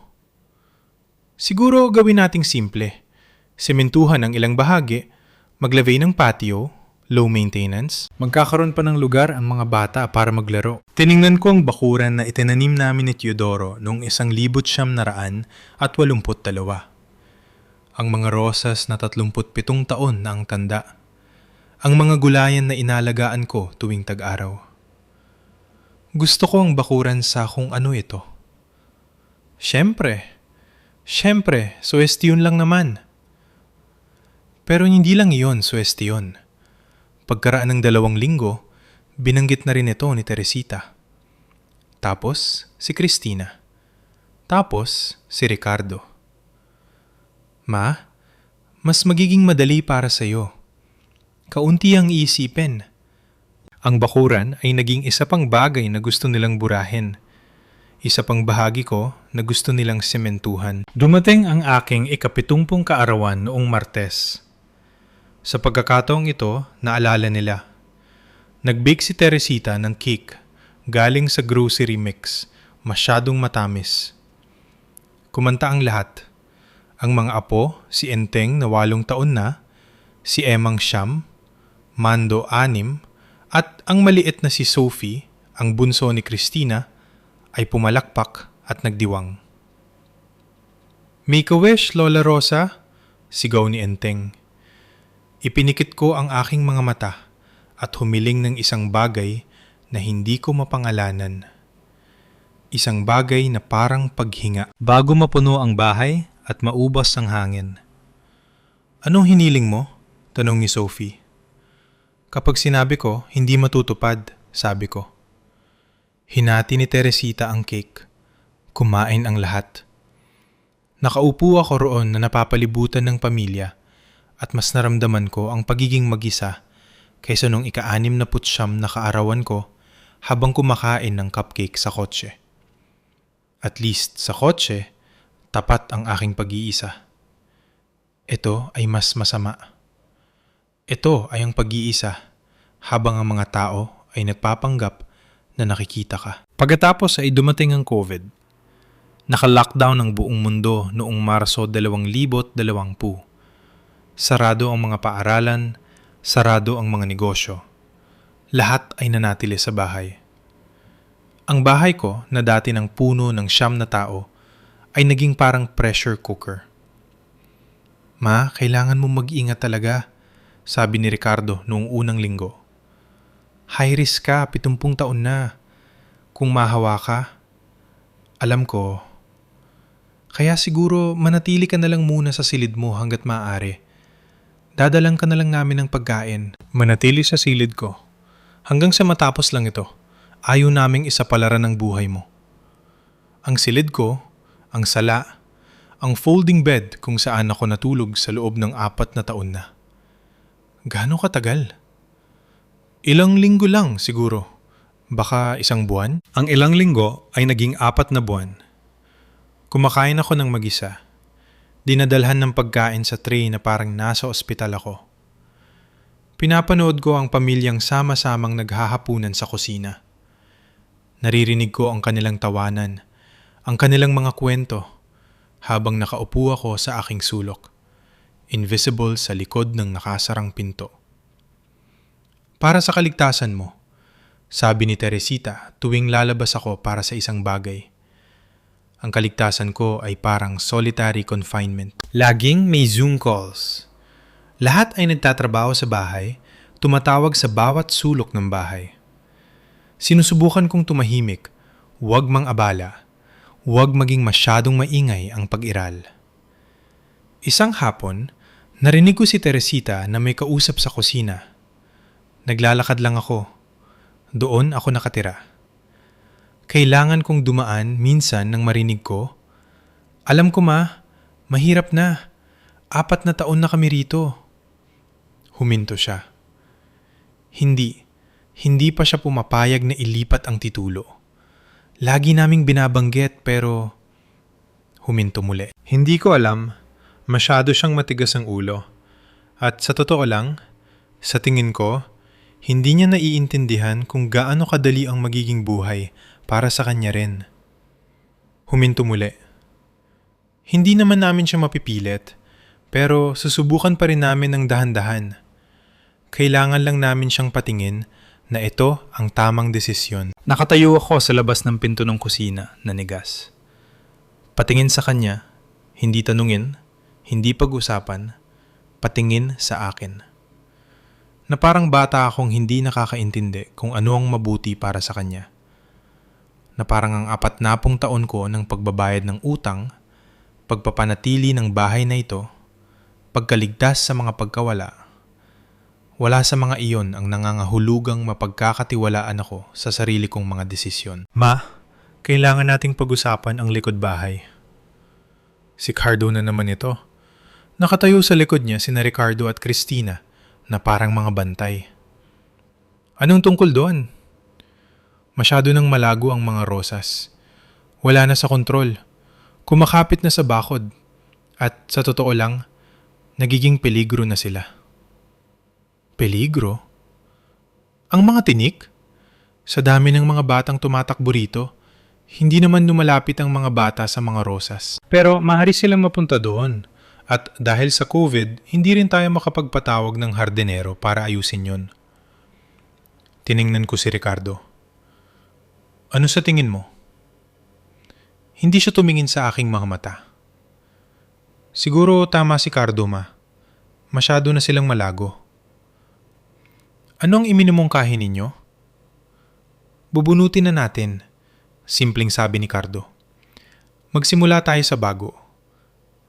Siguro gawin nating simple. Sementuhan ang ilang bahagi, maglagay ng patio, low maintenance. Magkakaroon pa ng lugar ang mga bata para maglaro. Tiningnan ko ang bakuran na itinanim namin ni Teodoro noong 1982. Ang mga rosas na 37 taon na ang tanda. Ang mga gulayan na inalagaan ko tuwing tag-araw. Gusto ko ang bakuran sa kung ano ito. Siyempre, suwestiyon lang naman. Pero hindi lang iyon suwestiyon. Pagkaraan ng 2 linggo, binanggit na rin ito ni Teresita. Tapos si Christina. Tapos si Ricardo. Ma, mas magiging madali para sa iyo. Kaunti ang iisipin. Ang bakuran ay naging isa pang bagay na gusto nilang burahin. Isa pang bahagi ko na gusto nilang sementuhan. Dumating ang aking 70 kaarawan noong Martes. Sa pagkakataong ito, naalala nila. Nag-bake si Teresita ng cake galing sa grocery mix, masyadong matamis. Kumanta ang lahat. Ang mga apo, si Enteng na 8 taon na, si Emang 9, Mando 6, at ang maliit na si Sophie, ang bunso ni Christina, ay pumalakpak at nagdiwang. Make a wish, Lola Rosa, sigaw ni Enteng. Ipinikit ko ang aking mga mata at humiling ng isang bagay na hindi ko mapangalanan. Isang bagay na parang paghinga. Bago mapuno ang bahay at maubos ang hangin. Anong hiniling mo? Tanong ni Sophie. Kapag sinabi ko, hindi matutupad, sabi ko. Hinati ni Teresita ang cake. Kumain ang lahat. Nakaupo ako roon na napapalibutan ng pamilya at mas naramdaman ko ang pagiging mag-isa kaysa nung 69 na kaarawan ko habang kumakain ng cupcake sa kotse. At least sa kotse, tapat ang aking pag-iisa. Ito ay mas masama. Ito ay ang pag-iisa habang ang mga tao ay nagpapanggap na nakikita ka. Pagkatapos ay dumating ang COVID. Naka-lockdown ang buong mundo noong Marso 2020. Sarado ang mga paaralan, sarado ang mga negosyo. Lahat ay nanatili sa bahay. Ang bahay ko na dati ng puno ng 9 na tao ay naging parang pressure cooker. Ma, kailangan mo mag-ingat talaga, sabi ni Ricardo noong unang linggo. High risk ka, 70 taon na. Kung mahawa ka, alam ko. Kaya siguro manatili ka na lang muna sa silid mo hanggat maaari. Dadalang ka na lang namin ng pagkain. Manatili sa silid ko. Hanggang sa matapos lang ito. Ayaw naming isapalaran ng buhay mo. Ang silid ko, ang sala, ang folding bed kung saan ako natulog sa loob ng 4 na taon na. Gaano katagal? Ilang linggo lang siguro. Baka 1 buwan? Ang ilang linggo ay naging 4 na buwan. Kumakain ako ng mag-isa. Dinadalhan ng pagkain sa tray na parang nasa ospital ako. Pinapanood ko ang pamilyang sama-samang naghahapunan sa kusina. Naririnig ko ang kanilang tawanan, ang kanilang mga kwento, habang nakaupo ako sa aking sulok, invisible sa likod ng nakasarang pinto. Para sa kaligtasan mo, sabi ni Teresita tuwing lalabas ako para sa isang bagay. Ang kaligtasan ko ay parang solitary confinement. Laging may Zoom calls. Lahat ay nagtatrabaho sa bahay, tumatawag sa bawat sulok ng bahay. Sinusubukan kong tumahimik, huwag mang abala, huwag maging masyadong maingay ang pag-iral. Isang hapon, narinig ko si Teresita na may kausap sa kusina. Naglalakad lang ako. Doon ako nakatira. Kailangan kong dumaan minsan nang marinig ko. Alam ko ma, mahirap na. 4 na taon na kami rito. Huminto siya. Hindi pa siya pumapayag na ilipat ang titulo. Lagi naming binabanggit pero huminto muli. Hindi ko alam, masyado siyang matigas ang ulo. At sa totoo lang, sa tingin ko, hindi niya naiintindihan kung gaano kadali ang magiging buhay para sa kanya rin. Huminto muli. Hindi naman namin siya mapipilit, pero susubukan pa rin namin ng dahan-dahan. Kailangan lang namin siyang patingin na ito ang tamang desisyon. Nakatayo ako sa labas ng pinto ng kusina, nanigas. Patingin sa kanya, hindi tanungin, hindi pag-usapan, patingin sa akin. Na parang bata akong hindi nakakaintindi kung ano ang mabuti para sa kanya. Na parang ang 40 taon ko ng pagbabayad ng utang, pagpapanatili ng bahay na ito, pagkaligtas sa mga pagkawala. Wala sa mga iyon ang nangangahulugang mapagkakatiwalaan ako sa sarili kong mga desisyon. Ma, kailangan nating pag-usapan ang likod bahay. Si Cardo na naman ito. Nakatayo sa likod niya sina Ricardo at Christina na parang mga bantay. Anong tungkol doon? Masyado nang malago ang mga rosas. Wala na sa kontrol. Kumakapit na sa bakod. At sa totoo lang, nagiging peligro na sila. Peligro? Ang mga tinik? Sa dami ng mga batang tumatakbo rito, hindi naman lumalapit ang mga bata sa mga rosas. Pero maaari silang mapunta doon. At dahil sa COVID, hindi rin tayo makapagpatawag ng hardinero para ayusin yon. Tiningnan ko si Ricardo. Ano sa tingin mo? Hindi siya tumingin sa aking mga mata. Siguro tama si Cardo, ma. Masyado na silang malago. Anong iminumungkahi ninyo? Bubunutin na natin, simpleng sabi ni Cardo. Magsimula tayo sa bago.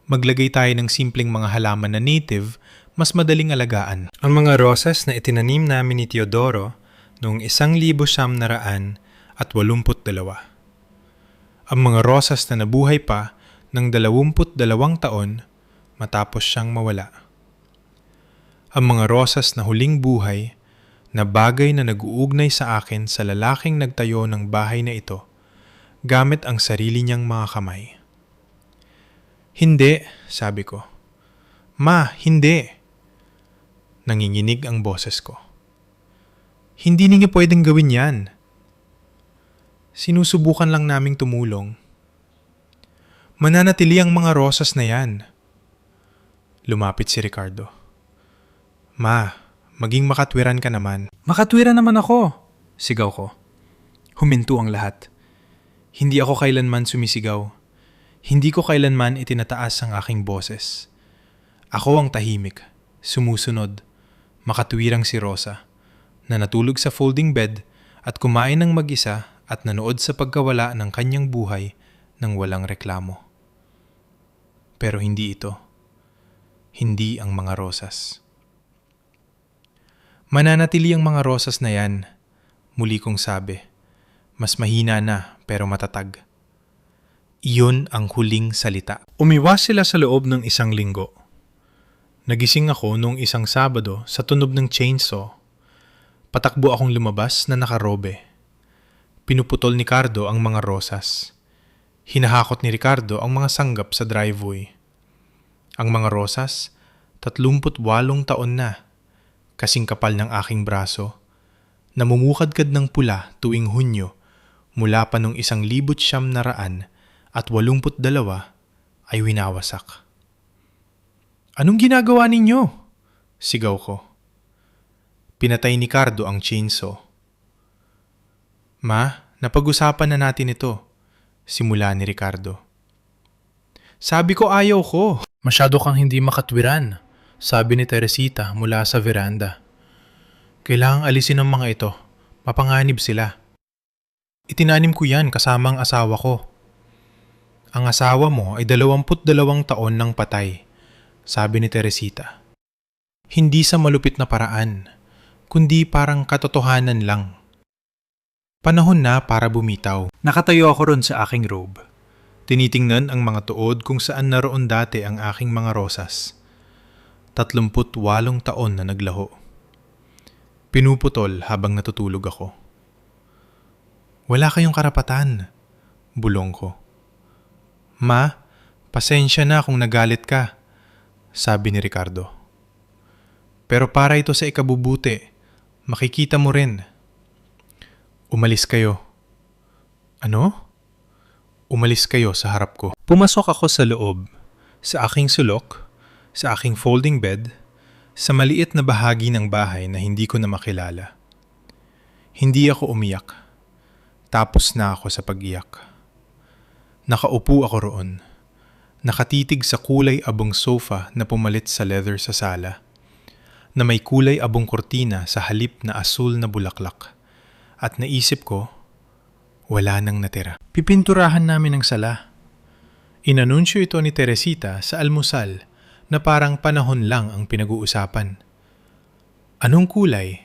Maglagay tayo ng simpleng mga halaman na native, mas madaling alagaan. Ang mga rosas na itinanim namin ni Teodoro noong 1982. Ang mga rosas na nabuhay pa ng 22 taon matapos siyang mawala. Ang mga rosas na huling buhay na bagay na nag-uugnay sa akin sa lalaking nagtayo ng bahay na ito gamit ang sarili niyang mga kamay. Hindi, sabi ko. Ma, hindi. Nanginginig ang boses ko. Hindi ninyo pwedeng gawin yan. Sinusubukan lang naming tumulong. Mananatili ang mga rosas na yan. Lumapit si Ricardo. Ma, Maging makatwiran ka naman. Makatwira naman ako, sigaw ko. Huminto ang lahat. Hindi ako kailanman sumisigaw. Hindi ko kailanman itinataas ang aking boses. Ako ang tahimik, sumusunod, makatwirang si Rosa, na natulog sa folding bed at kumain ng mag-isa at nanood sa pagkawala ng kanyang buhay ng walang reklamo. Pero hindi ito. Hindi ang mga rosas. Mananatili ang mga rosas na yan, muli kong sabi. Mas mahina na pero matatag. Iyon ang huling salita. Umiwas sila sa loob ng isang linggo. Nagising ako noong isang Sabado sa tunog ng chainsaw. Patakbo akong lumabas na nakarobe. Pinuputol ni Cardo ang mga rosas. Hinahakot ni Ricardo ang mga sanggap sa driveway. Ang mga rosas, 38 taon na. Kasing kapal ng aking braso, namumukadkad ng pula tuwing Hunyo mula pa nung 1982 ay winawasak. Anong ginagawa ninyo? Sigaw ko. Pinatay ni Cardo ang chainsaw. Ma, napag-usapan na natin ito, simula ni Ricardo. Sabi ko ayaw ko. Masyado kang hindi makatwiran, sabi ni Teresita mula sa veranda. Kailangang alisin ang mga ito. Mapanganib sila. Itinanim ko yan kasama ang asawa ko. Ang asawa mo ay 22 taon nang patay, sabi ni Teresita. Hindi sa malupit na paraan, kundi parang katotohanan lang. Panahon na para bumitaw. Nakatayo ako ron sa aking robe. Tinitingnan ang mga tuod kung saan naroon dati ang aking mga rosas. 38 taon na naglaho. Pinuputol habang natutulog ako. Wala kayong karapatan, bulong ko. Ma, pasensya na kung nagalit ka, sabi ni Ricardo. Pero para ito sa ikabubuti, makikita mo rin. Umalis kayo. Ano? Umalis kayo sa harap ko. Pumasok ako sa loob, sa aking sulok, sa aking folding bed, sa maliit na bahagi ng bahay na hindi ko na makilala. Hindi ako umiyak. Tapos na ako sa pag-iyak. Nakaupo ako roon. Nakatitig sa kulay abong sofa na pumalit sa leather sa sala, na may kulay abong kortina sa halip na asul na bulaklak. At naisip ko, wala nang natira. Pipinturahan namin ang sala. Inanunsyo ito ni Teresita sa almusal na parang panahon lang ang pinag-uusapan. Anong kulay?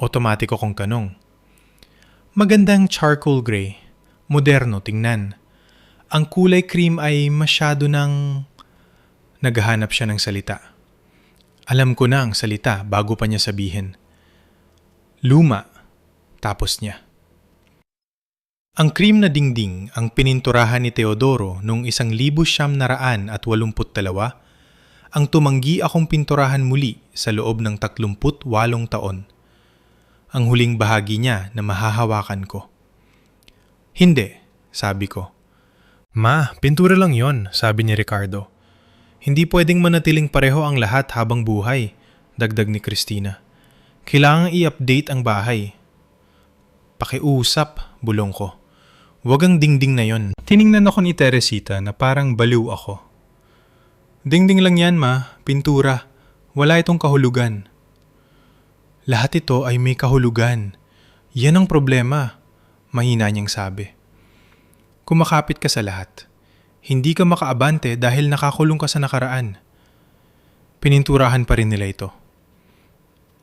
Otomatiko kong tanong. Magandang charcoal gray, moderno tingnan. Ang kulay cream ay masyado ng... Naghahanap siya ng salita. Alam ko na ang salita bago pa niya sabihin. Luma, tapos niya. Ang cream na dingding ang pininturahan ni Teodoro noong 1982 ang tumanggi akong pinturahan muli sa loob ng 38 taon. Ang huling bahagi niya na mahahawakan ko. Hindi, sabi ko. Ma, pintura lang yon, sabi ni Ricardo. Hindi pwedeng manatiling pareho ang lahat habang buhay, dagdag ni Christina. Kailangang i-update ang bahay. Pakiusap, bulong ko. Huwag ang dingding na yon. Tiningnan ako ni Teresita na parang baliw ako. Dingding lang yan, ma. Pintura. Wala itong kahulugan. Lahat ito ay may kahulugan. Yan ang problema, mahina niyang sabi. Kumakapit ka sa lahat. Hindi ka makaabante dahil nakakulong ka sa nakaraan. Pininturahan pa rin nila ito.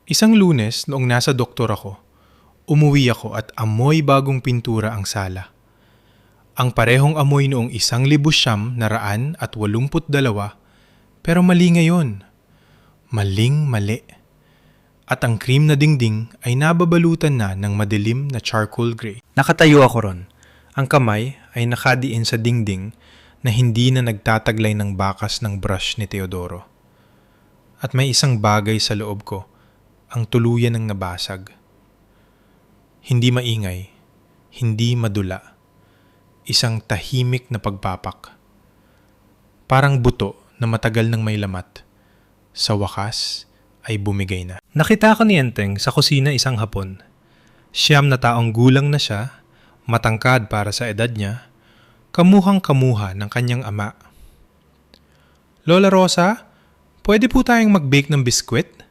Isang Lunes noong nasa doktor ako, umuwi ako at amoy bagong pintura ang sala. Ang parehong amoy noong 1982, pero mali ngayon. Maling-mali. At ang cream na dingding ay nababalutan na ng madilim na charcoal gray. Nakatayo ako ron. Ang kamay ay nakadiin sa dingding na hindi na nagtataglay ng bakas ng brush ni Teodoro. At may isang bagay sa loob ko, ang tuluyan ng nabasag. Hindi maingay, hindi madula. Isang tahimik na pagpapak. Parang buto na matagal nang may lamat. Sa wakas ay bumigay na. Nakita ko ni Enteng sa kusina isang hapon. Siyam na taong gulang na siya, matangkad para sa edad niya, kamuhang-kamuha ng kanyang ama. Lola Rosa, pwede po tayong mag-bake ng biskwit?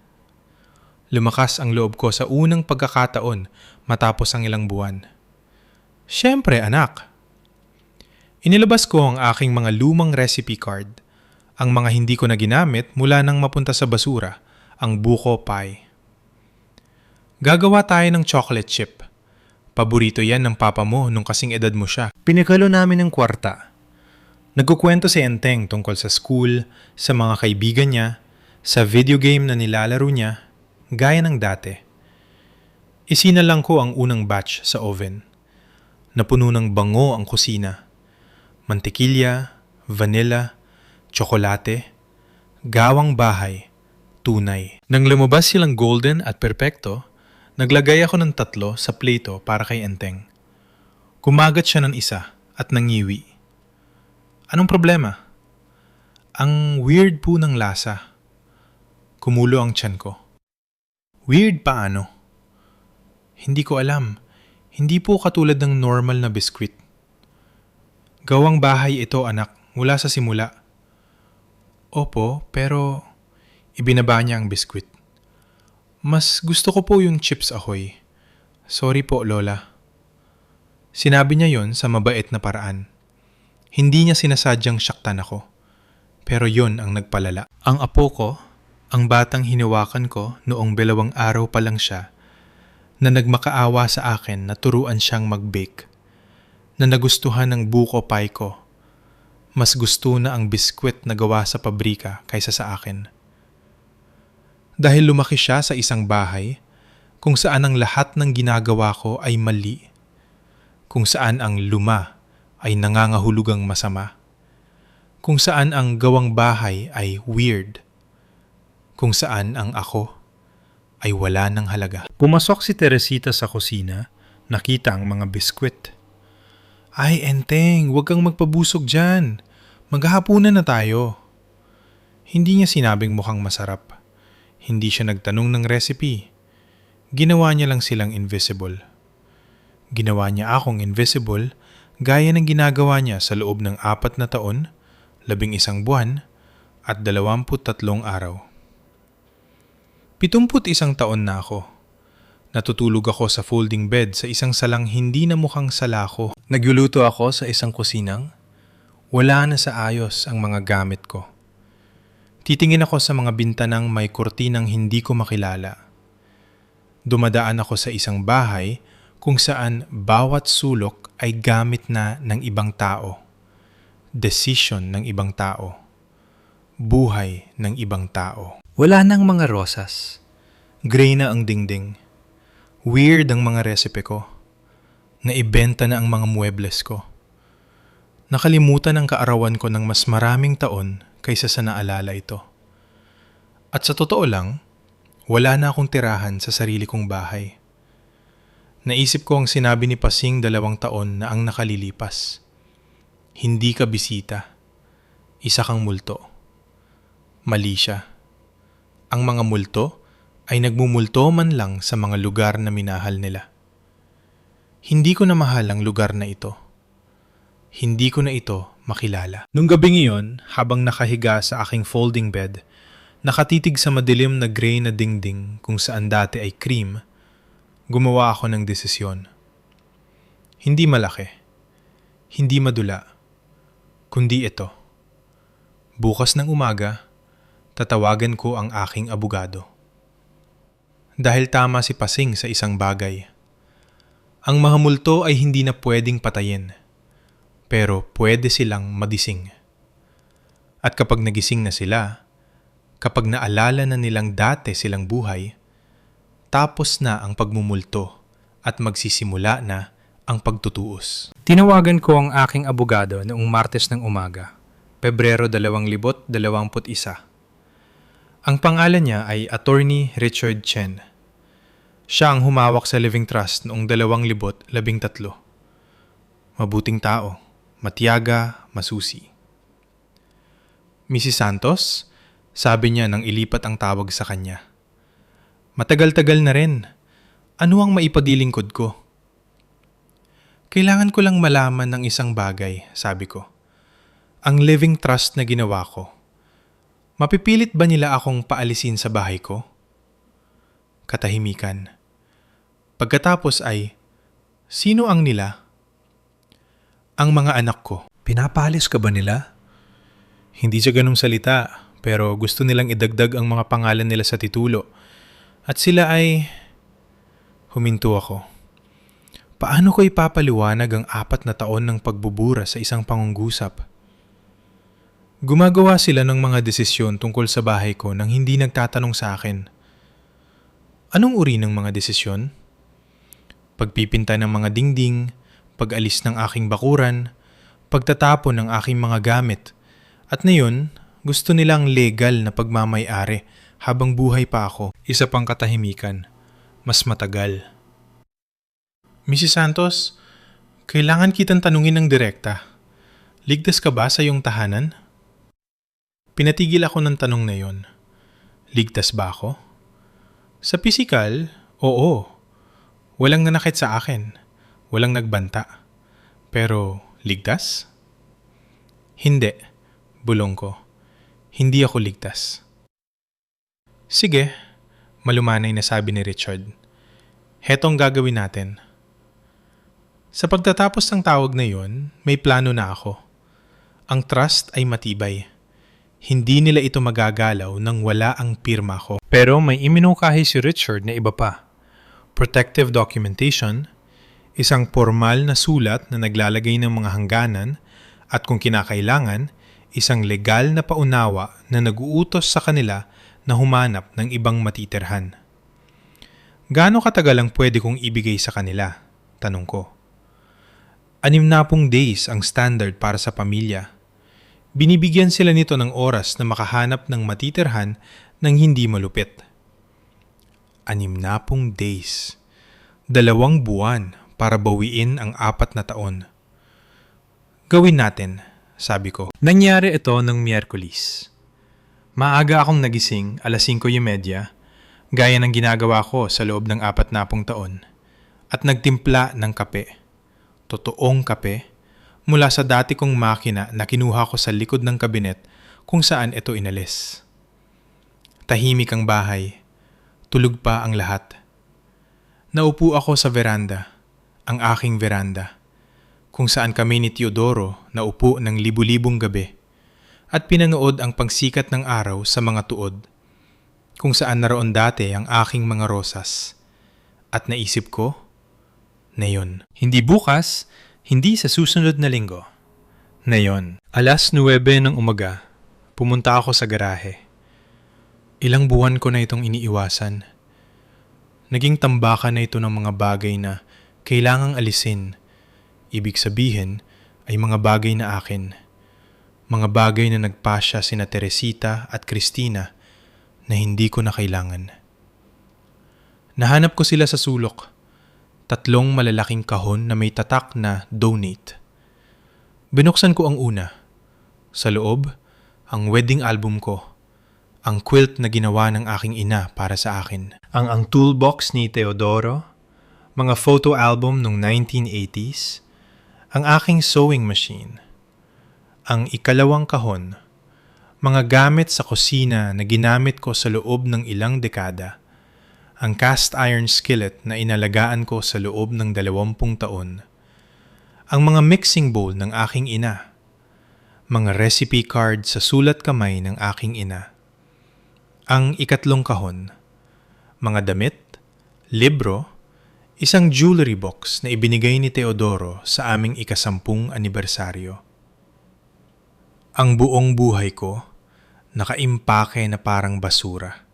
Lumakas ang loob ko sa unang pagkakataon matapos ang ilang buwan. Siyempre, anak. Inilabas ko ang aking mga lumang recipe card, ang mga hindi ko na ginamit mula nang mapunta sa basura, ang buko pie. Gagawa tayo ng chocolate chip. Paborito yan ng papa mo nung kasing edad mo siya. Pinakalo namin ng kwarta. Nagkukwento si Enteng tungkol sa school, sa mga kaibigan niya, sa video game na nilalaro niya, gaya ng dati. Isinalang ko ang unang batch sa oven. Napuno ng bango ang kusina. Mantikilya, vanilla, tsokolate, gawang bahay, tunay. Nang lumabas silang golden at perpekto, naglagay ako ng 3 sa plato para kay Enteng. Kumagat siya ng isa at nangiwi. Anong problema? Ang weird po ng lasa. Kumulo ang tiyan ko. Weird paano? Hindi ko alam. Hindi po katulad ng normal na biskwit. Gawang bahay ito, anak, mula sa simula. Opo, pero ibinaba niya ang biskwit. Mas gusto ko po yung Chips Ahoy. Sorry po, Lola. Sinabi niya yon sa mabait na paraan. Hindi niya sinasadyang syaktan ako. Pero yon ang nagpalala. Ang apo ko, ang batang hinawakan ko noong 2 araw pa lang siya, na nagmakaawa sa akin na turuan siyang mag-bake, na nagustuhan ng buko pie ko. Mas gusto na ang biskwit na gawa sa pabrika kaysa sa akin. Dahil lumaki siya sa isang bahay kung saan ang lahat ng ginagawa ko ay mali, kung saan ang luma ay nangangahulugang masama, kung saan ang gawang bahay ay weird, kung saan ang ako ay wala ng halaga. Pumasok si Teresita sa kusina, nakita ang mga biskwit. Ay, Enteng, huwag kang magpabusog dyan. Maghahapunan na tayo. Hindi niya sinabing mukhang masarap. Hindi siya nagtanong ng recipe. Ginawa niya lang silang invisible. Ginawa niya akong invisible gaya ng ginagawa niya sa loob ng 4 na taon, 11 buwan, at 23 araw. 71 taon na ako. Natutulog ako sa folding bed sa isang salang hindi na mukhang sala ko. Nagluluto ako sa isang kusinang wala na sa ayos ang mga gamit ko. Titingin ako sa mga bintanang may kurtinang hindi ko makilala. Dumadaan ako sa isang bahay kung saan bawat sulok ay gamit na ng ibang tao. Desisyon ng ibang tao. Buhay ng ibang tao. Wala nang mga rosas. Gray na ang dingding. Weird ang mga recipe ko. Naibenta na ang mga muebles ko. Nakalimutan ang kaarawan ko ng mas maraming taon kaysa sa naalala ito. At sa totoo lang, wala na akong tirahan sa sarili kong bahay. Naisip ko ang sinabi ni Pasing 2 taon na ang nakalilipas. Hindi ka bisita. Isa kang multo. Mali siya. Ang mga multo ay nagmumulto man lang sa mga lugar na minahal nila. Hindi ko na mahal ang lugar na ito. Hindi ko na ito makilala. Nung gabing iyon, habang nakahiga sa aking folding bed, nakatitig sa madilim na gray na dingding kung saan dati ay cream, gumawa ako ng desisyon. Hindi malaki, hindi madula, kundi ito. Bukas ng umaga, tatawagan ko ang aking abogado. Dahil tama si Pasing sa isang bagay. Ang mga multo ay hindi na pwedeng patayin, pero pwede silang madising. At kapag nagising na sila, kapag naalala na nilang dati silang buhay, tapos na ang pagmumulto at magsisimula na ang pagtutuos. Tinawagan ko ang aking abogado noong Martes ng umaga, Pebrero 2021. Ang pangalan niya ay Attorney Richard Chen. Siya ang humawak sa Living Trust noong 2013. Mabuting tao, matiyaga, masusi. Mrs. Santos, sabi niya nang ilipat ang tawag sa kanya. Matagal-tagal na rin. Ano ang maipaglilingkod ko? Kailangan ko lang malaman ng isang bagay, sabi ko. Ang living trust na ginawa ko. Mapipilit ba nila akong paalisin sa bahay ko? Katahimikan. Pagkatapos ay, sino ang nila? Ang mga anak ko. Pinapalis ka ba nila? Hindi siya ganung salita, pero gusto nilang idagdag ang mga pangalan nila sa titulo. At sila ay... Huminto ako. Paano ko ipapaliwanag ang 4 na taon ng pagbubura sa isang pangungusap? Gumagawa sila ng mga desisyon tungkol sa bahay ko nang hindi nagtatanong sa akin. Anong uri ng mga desisyon? Pagpipinta ng mga dingding, pag-alis ng aking bakuran, pagtatapon ng aking mga gamit. At ngayon, gusto nilang legal na pagmamay-ari habang buhay pa ako. Isa pang katahimikan, mas matagal. Mrs. Santos, kailangan kitang tanungin ng direkta. Ligtas ka ba sa iyong tahanan? Pinatigil ako ng tanong na yon. Ligtas ba ako? Sa pisikal, oo. Walang nanakit sa akin. Walang nagbanta. Pero, ligtas? Hindi, bulong ko. Hindi ako ligtas. Sige, malumanay na sabi ni Richard. Hetong gagawin natin. Sa pagtatapos ng tawag na yon, may plano na ako. Ang trust ay matibay. Hindi nila ito magagalaw nang wala ang pirma ko. Pero may iminukahi si Richard na iba pa. Protective documentation, isang formal na sulat na naglalagay ng mga hangganan at kung kinakailangan, isang legal na paunawa na nag-uutos sa kanila na humanap ng ibang matitirhan. Gaano katagal ang pwede kong ibigay sa kanila? Tanong ko. 60 days ang standard para sa pamilya. Binibigyan sila nito ng oras na makahanap ng matitirhan ng hindi malupit. 60 days. 2 buwan para bawiin ang 4 na taon. Gawin natin, sabi ko. Nangyari ito ng Miyerkules. Maaga akong nagising, 5:30, gaya ng ginagawa ko sa loob ng 40 taon, at nagtimpla ng kape. Totoong kape, mula sa dati kong makina na kinuha ko sa likod ng kabinet kung saan ito inalis. Tahimik ang bahay. Tulog pa ang lahat. Naupo ako sa veranda, ang aking veranda, kung saan kami ni Teodoro naupo ng libu-libong gabi at pinanood ang pagsikat ng araw sa mga tuod, kung saan naroon dati ang aking mga rosas. At naisip ko, ngayon. Hindi bukas, hindi sa susunod na linggo. Ngayon, 9:00 ng umaga, pumunta ako sa garahe. Ilang buwan ko na itong iniiwasan. Naging tambakan na ito ng mga bagay na kailangang alisin. Ibig sabihin ay mga bagay na akin. Mga bagay na nagpasya sina Teresita at Cristina na hindi ko na kailangan. Nahanap ko sila sa sulok. 3 malalaking kahon na may tatak na donate. Binuksan ko ang una. Sa loob, ang wedding album ko. Ang quilt na ginawa ng aking ina para sa akin. Ang toolbox ni Teodoro. Mga photo album noong 1980s. Ang aking sewing machine. Ang ikalawang kahon. Mga gamit sa kusina na ginamit ko sa loob ng ilang dekada. Ang cast iron skillet na inalagaan ko sa loob ng 20 taon. Ang mga mixing bowl ng aking ina. Mga recipe card sa sulat kamay ng aking ina. Ang ikatlong kahon. Mga damit, libro, isang jewelry box na ibinigay ni Teodoro sa aming 10 anibersaryo. Ang buong buhay ko, nakaimpake na parang basura.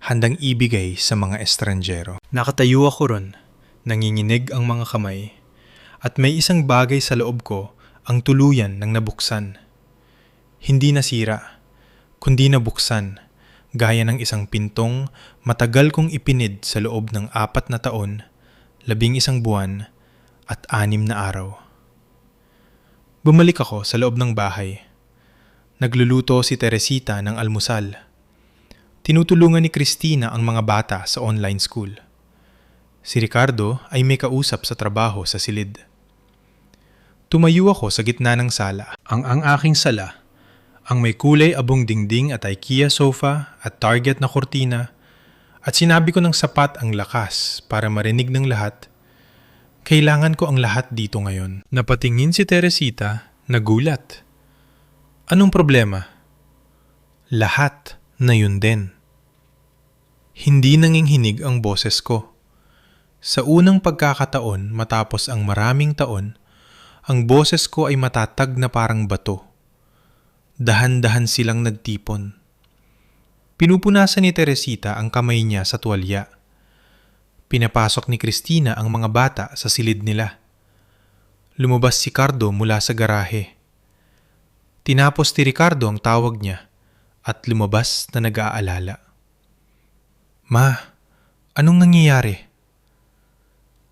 Handang ibigay sa mga estranjero. Nakatayo ako ron, nanginginig ang mga kamay, at may isang bagay sa loob ko ang tuluyan ng nabuksan. Hindi nasira, kundi nabuksan, gaya ng isang pintong matagal kong ipinid sa loob ng 4 na taon, 11 buwan, at 6 na araw. Bumalik ako sa loob ng bahay. Nagluluto si Teresita ng almusal. tinutulungan ni Christina ang mga bata sa online school. Si Ricardo ay may kausap sa trabaho sa silid. Tumayo ako sa gitna ng sala. Ang aking sala, ang may kulay abong dingding at IKEA sofa at Target na kortina, at sinabi ko ng sapat ang lakas para marinig ng lahat, kailangan ko ang lahat dito ngayon. Napatingin si Teresita, nagulat. Anong problema? Lahat na yun din. Hindi nanginghinig ang boses ko. Sa unang pagkakataon matapos ang maraming taon, ang boses ko ay matatag na parang bato. Dahan-dahan silang nagtipon. Pinupunasan ni Teresita ang kamay niya sa tuwalya. Pinapasok ni Christina ang mga bata sa silid nila. Lumabas si Cardo mula sa garahe. Tinapos ni Ricardo ang tawag niya at lumabas na nag-aalala. Ma, anong nangyayari?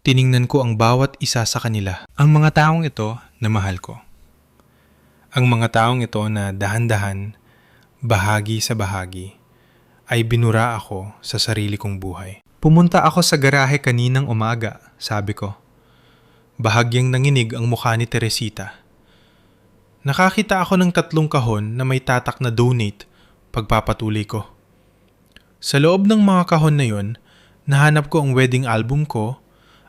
Tiningnan ko ang bawat isa sa kanila. Ang mga taong ito na mahal ko. Ang mga taong ito na dahan-dahan, bahagi sa bahagi, ay binura ako sa sarili kong buhay. Pumunta ako sa garahe kaninang umaga, sabi ko. Bahagyang nanginig ang mukha ni Teresita. Nakakita ako ng 3 kahon na may tatak na donate pagpapatuloy ko. Sa loob ng mga kahon na yon, nahanap ko ang wedding album ko,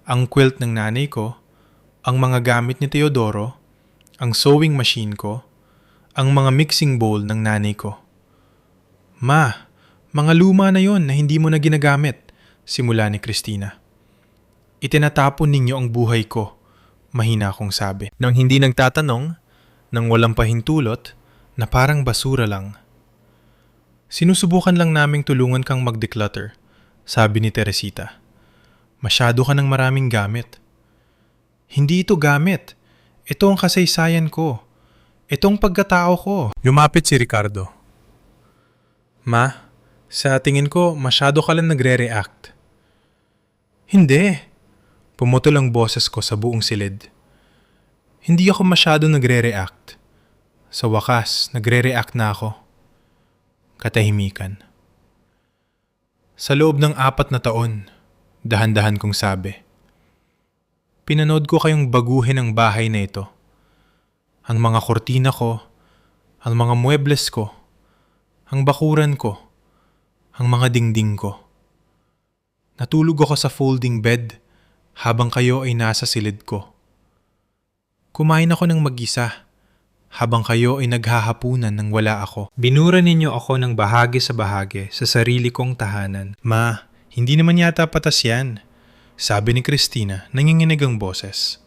ang quilt ng nanay ko, ang mga gamit ni Teodoro, ang sewing machine ko, ang mga mixing bowl ng nanay ko. Ma, mga luma na yon na hindi mo na ginagamit, simula ni Christina. Itinatapon ninyo ang buhay ko, mahina akong sabi. Nang hindi nagtatanong, nang walang pahintulot, na parang basura lang. Sinusubukan lang naming tulungan kang mag-declutter, sabi ni Teresita. Masyado ka ng maraming gamit. Hindi ito gamit. Ito ang kasaysayan ko. Itong pagkatao ko. Lumapit si Ricardo. Ma, sa tingin ko masyado ka lang nagre-react. Hindi. Pumutol ang boses ko sa buong silid. Hindi ako masyado nagre-react. Sa wakas, nagre-react na ako. Katahimikan. Sa loob ng 4 na taon, dahan-dahan kong sabi. Pinanood ko kayong baguhin ang bahay na ito. Ang mga kortina ko, ang mga muebles ko, ang bakuran ko, ang mga dingding ko. Natulog ako sa folding bed habang kayo ay nasa silid ko. Kumain ako ng mag-isa habang kayo ay naghahapunan nang wala ako. Binura ninyo ako ng bahagi sa sarili kong tahanan. Ma, hindi naman yata patas yan, sabi ni Christina, nanginginig ang boses.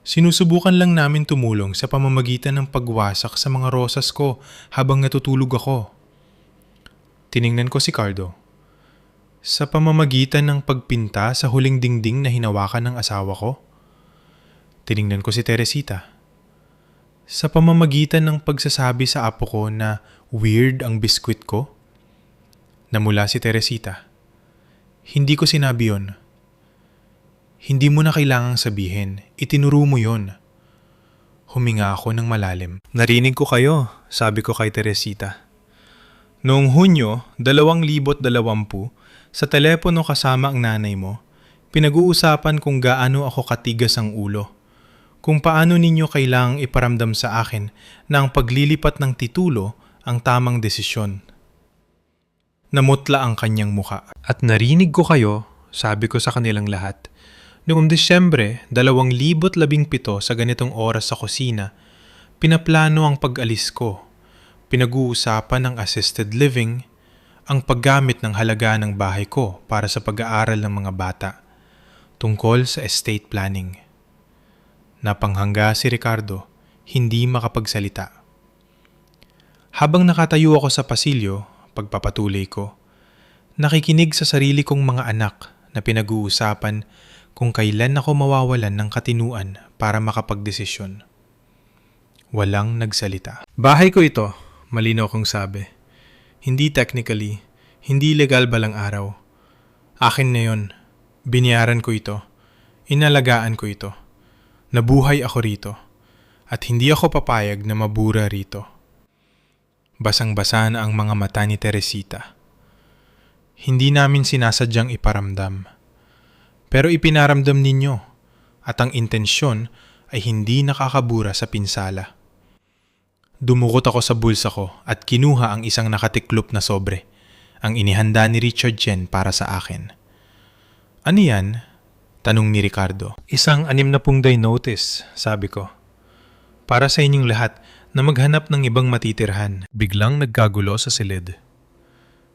Sinusubukan lang namin tumulong sa pamamagitan ng pagwasak sa mga rosas ko habang natutulog ako. Tiningnan ko si Cardo. Sa pamamagitan ng pagpinta sa huling dingding na hinawakan ng asawa ko? Tiningnan ko si Teresita. Sa pamamagitan ng pagsasabi sa apo ko na weird ang biskwit ko? Namula si Teresita. Hindi ko sinabi yon. Hindi mo na kailangang sabihin. Itinuro mo yon. Huminga ako ng malalim. Narinig ko kayo, sabi ko kay Teresita. Noong Hunyo, 2020, sa telepono kasama ang nanay mo, pinag-uusapan kung gaano ako katigas ang ulo. Kung paano ninyo kailangang iparamdam sa akin na ang paglilipat ng titulo ang tamang desisyon. Namutla ang kanyang muka. At narinig ko kayo, sabi ko sa kanilang lahat. Noong Disyembre 2017 sa ganitong oras sa kusina, pinaplano ang pag-alis ko. Pinag-uusapan ang assisted living, ang paggamit ng halaga ng bahay ko para sa pag-aaral ng mga bata, tungkol sa estate planning. Napanghanga si Ricardo, hindi makapagsalita. Habang nakatayo ako sa pasilyo, pagpapatuloy ko, nakikinig sa sarili kong mga anak na pinag-uusapan kung kailan ako mawawalan ng katinuan para makapagdesisyon. Walang nagsalita. Bahay ko ito, malinaw kong sabi. Hindi technically, hindi legal balang araw. Akin na yon. Binayaran ko ito. Inalagaan ko ito. Nabuhay ako rito. At hindi ako papayag na mabura rito. Basang-basa na ang mga mata ni Teresita. Hindi namin sinasadyang iparamdam. Pero ipinaramdam ninyo at ang intensyon ay hindi nakakabura sa pinsala. Dumukot ako sa bulsa ko at kinuha ang isang nakatiklop na sobre, ang inihanda ni Richard Chen para sa akin. Ano yan? Tanong ni Ricardo. Isang 60 day notice, sabi ko. Para sa inyong lahat na maghanap ng ibang matitirhan. Biglang nagkagulo sa silid.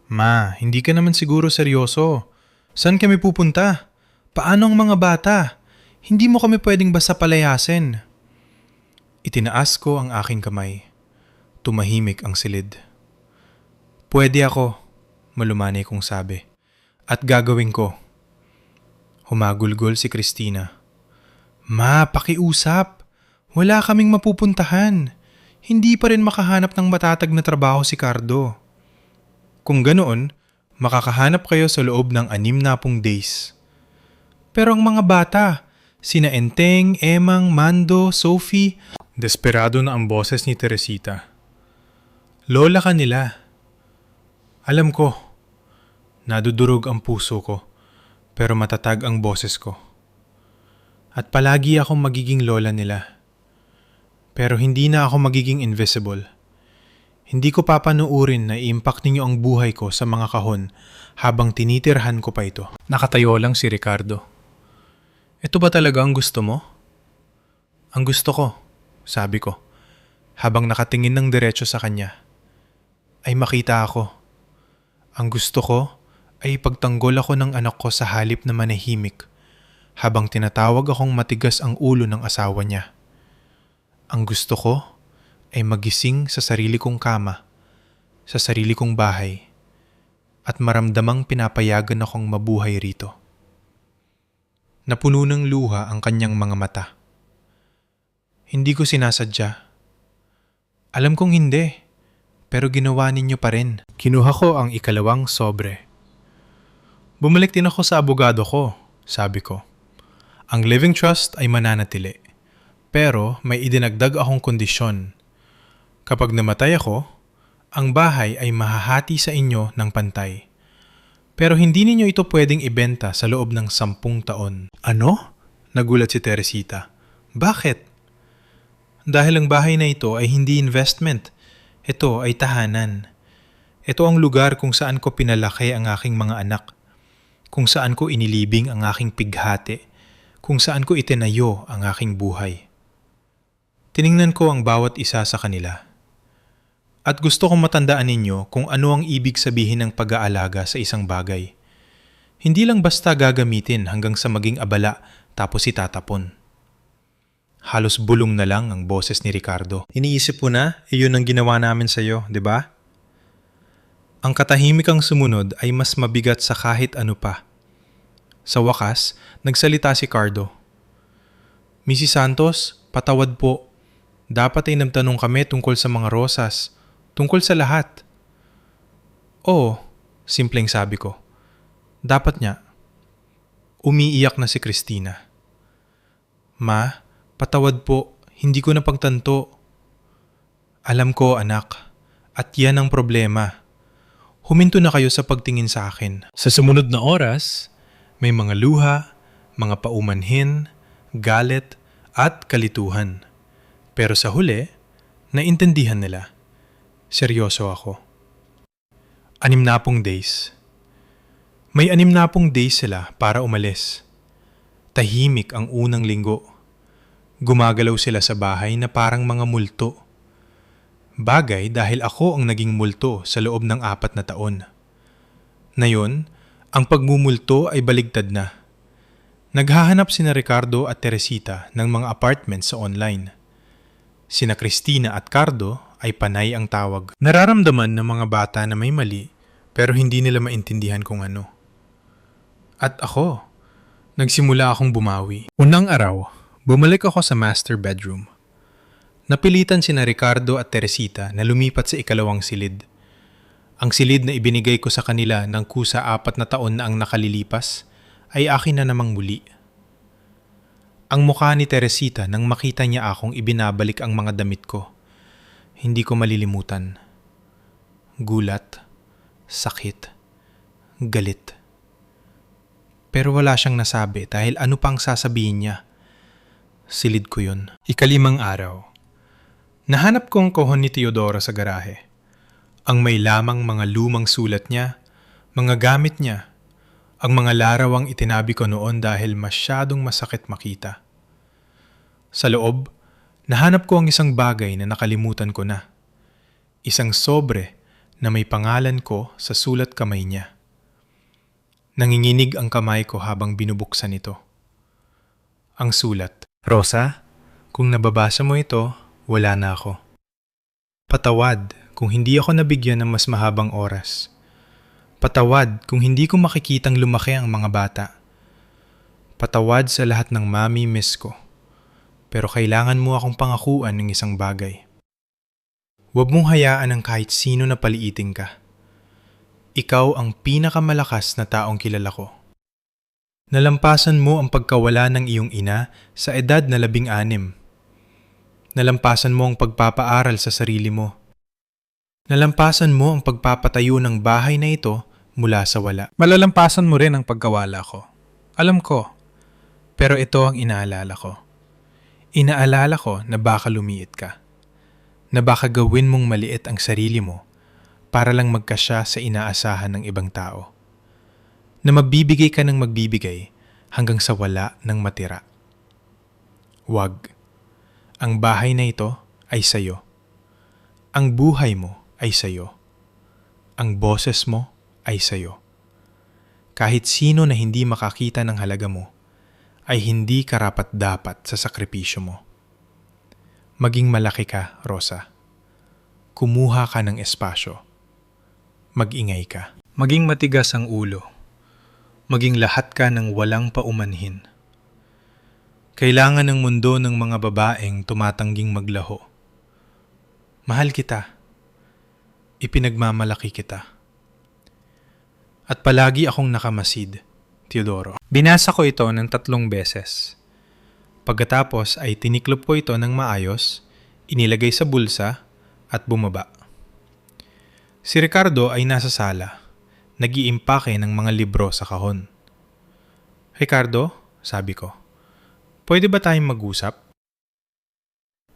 Ma, hindi ka naman siguro seryoso. Saan kami pupunta? Paano ang mga bata? Hindi mo kami pwedeng basta palayasin. Itinaas ko ang aking kamay. Tumahimik ang silid. Pwede ako, malumanay kong sabi. At gagawin ko. Humagulgol si Christina. Ma, pakiusap. Wala kaming mapupuntahan. Hindi pa rin makahanap ng matatag na trabaho si Cardo. Kung ganoon, makakahanap kayo sa loob ng 60 days. Pero ang mga bata, sina Enteng, Emang, Mando, Sophie, desperado na ang boses ni Teresita. Lola ka nila. Alam ko, nadudurog ang puso ko, pero matatag ang boses ko. At palagi akong magiging lola nila. Pero hindi na ako magiging invisible. Hindi ko papanuurin na i-impact ninyo ang buhay ko sa mga kahon habang tinitirhan ko pa ito. Nakatayo lang si Ricardo. Ito ba talaga ang gusto mo? Ang gusto ko, sabi ko, habang nakatingin ng diretso sa kanya, ay makita ako. Ang gusto ko ay pagtanggol ako ng anak ko sa halip na manahimik habang tinatawag akong matigas ang ulo ng asawa niya. Ang gusto ko ay magising sa sarili kong kama, sa sarili kong bahay, at maramdamang pinapayagan akong mabuhay rito. Napuno ng luha ang kanyang mga mata. Hindi ko sinasadya. Alam kong hindi, pero ginawa ninyo pa rin. Kinuha ko ang ikalawang sobre. Bumalik din ako sa abogado ko, sabi ko. Ang living trust ay mananatili, pero may idinagdag akong kondisyon. Kapag namatay ako, ang bahay ay mahahati sa inyo ng pantay. Pero hindi ninyo ito pwedeng ibenta sa loob ng 10 taon. Ano? Nagulat si Teresita. Bakit? Dahil ang bahay na ito ay hindi investment. Ito ay tahanan. Ito ang lugar kung saan ko pinalaki ang aking mga anak. Kung saan ko inilibing ang aking pighati. Kung saan ko itinayo ang aking buhay. Tiningnan ko ang bawat isa sa kanila. At gusto kong matandaan ninyo kung ano ang ibig sabihin ng pag-aalaga sa isang bagay. Hindi lang basta gagamitin hanggang sa maging abala tapos itatapon. Halos bulong na lang ang boses ni Ricardo. Iniisip mo na, iyon ang ginawa namin sa iyo, di ba? Ang katahimikang sumunod ay mas mabigat sa kahit ano pa. Sa wakas, nagsalita si Cardo. Mrs. Santos, patawad po. Dapat ay nagtanong kami tungkol sa mga rosas. Tungkol sa lahat. Oo, simpleng sabi ko. Dapat niya. Umiiyak na si Christina. Ma, patawad po. Hindi ko napagtanto. Alam ko, anak. At yan ang problema. Huminto na kayo sa pagtingin sa akin. Sa sumunod na oras, may mga luha, mga paumanhin, galit, at kalituhan. Pero sa huli, naintindihan nila. Seryoso ako. 60 days. May 60 days sila para umalis. Tahimik ang unang linggo. Gumagalaw sila sa bahay na parang mga multo. Bagay dahil ako ang naging multo sa loob ng 4 na taon. Ngayon, ang pagmumulto ay baligtad na. Naghahanap sina Ricardo at Teresita ng mga apartments sa online. Sina Christina at Cardo ay panay ang tawag. Nararamdaman ng mga bata na may mali pero hindi nila maintindihan kung ano. At ako, nagsimula akong bumawi. Unang araw, bumalik ako sa master bedroom. Napilitan sina Ricardo at Teresita na lumipat sa ikalawang silid. Ang silid na ibinigay ko sa kanila ng kusa 4 na taon na ang nakalilipas ay akin na namang muli. Ang mukha ni Teresita nang makita niya akong ibinabalik ang mga damit ko. Hindi ko malilimutan. Gulat, sakit, galit. Pero wala siyang nasabi dahil ano pang sasabihin niya. Silid ko yun. 5 araw. Nahanap ko ang kohon ni Teodoro sa garahe. Ang may lamang mga lumang sulat niya, mga gamit niya, ang mga larawang itinabi ko noon dahil masyadong masakit makita. Sa loob, nahanap ko ang isang bagay na nakalimutan ko na. Isang sobre na may pangalan ko sa sulat kamay niya. Nanginginig ang kamay ko habang binubuksan ito. Ang sulat, Rosa, kung nababasa mo ito, wala na ako. Patawad kung hindi ako nabigyan ng mas mahabang oras. Patawad kung hindi ko makikitang lumaki ang mga bata. Patawad sa lahat ng mami miss ko. Pero kailangan mo akong pangakuan ng isang bagay. Huwag mong hayaan ang kahit sino na paliiting ka. Ikaw ang pinakamalakas na taong kilala ko. Nalampasan mo ang pagkawala ng iyong ina sa edad na 16. Nalampasan mo ang pagpapaaral sa sarili mo. Nalampasan mo ang pagpapatayo ng bahay na ito mula sa wala. Malalampasan mo rin ang pagkawala ko. Alam ko. Pero ito ang inaalala ko. Inaalala ko na baka lumiit ka. Na baka gawin mong maliit ang sarili mo para lang magkasya sa inaasahan ng ibang tao. Na magbibigay ka ng magbibigay hanggang sa wala ng matira. Wag. Ang bahay na ito ay sayo. Ang buhay mo ay sayo. Ang boses mo ay sayo. Kahit sino na hindi makakita ng halaga mo, ay hindi karapat-dapat sa sakripisyo mo. Maging malaki ka, Rosa. Kumuha ka ng espasyo. Mag-ingay ka. Maging matigas ang ulo. Maging lahat ka ng walang paumanhin. Kailangan ng mundo ng mga babaeng tumatangging maglaho. Mahal kita. Ipinagmamalaki kita. At palagi akong nakamasid, Teodoro. Binasa ko ito ng 3 beses. Pagkatapos ay tiniklop ko ito ng maayos, inilagay sa bulsa at bumaba. Si Ricardo ay nasa sala, nag-iimpake ng mga libro sa kahon. Ricardo, sabi ko, pwede ba tayong mag-usap?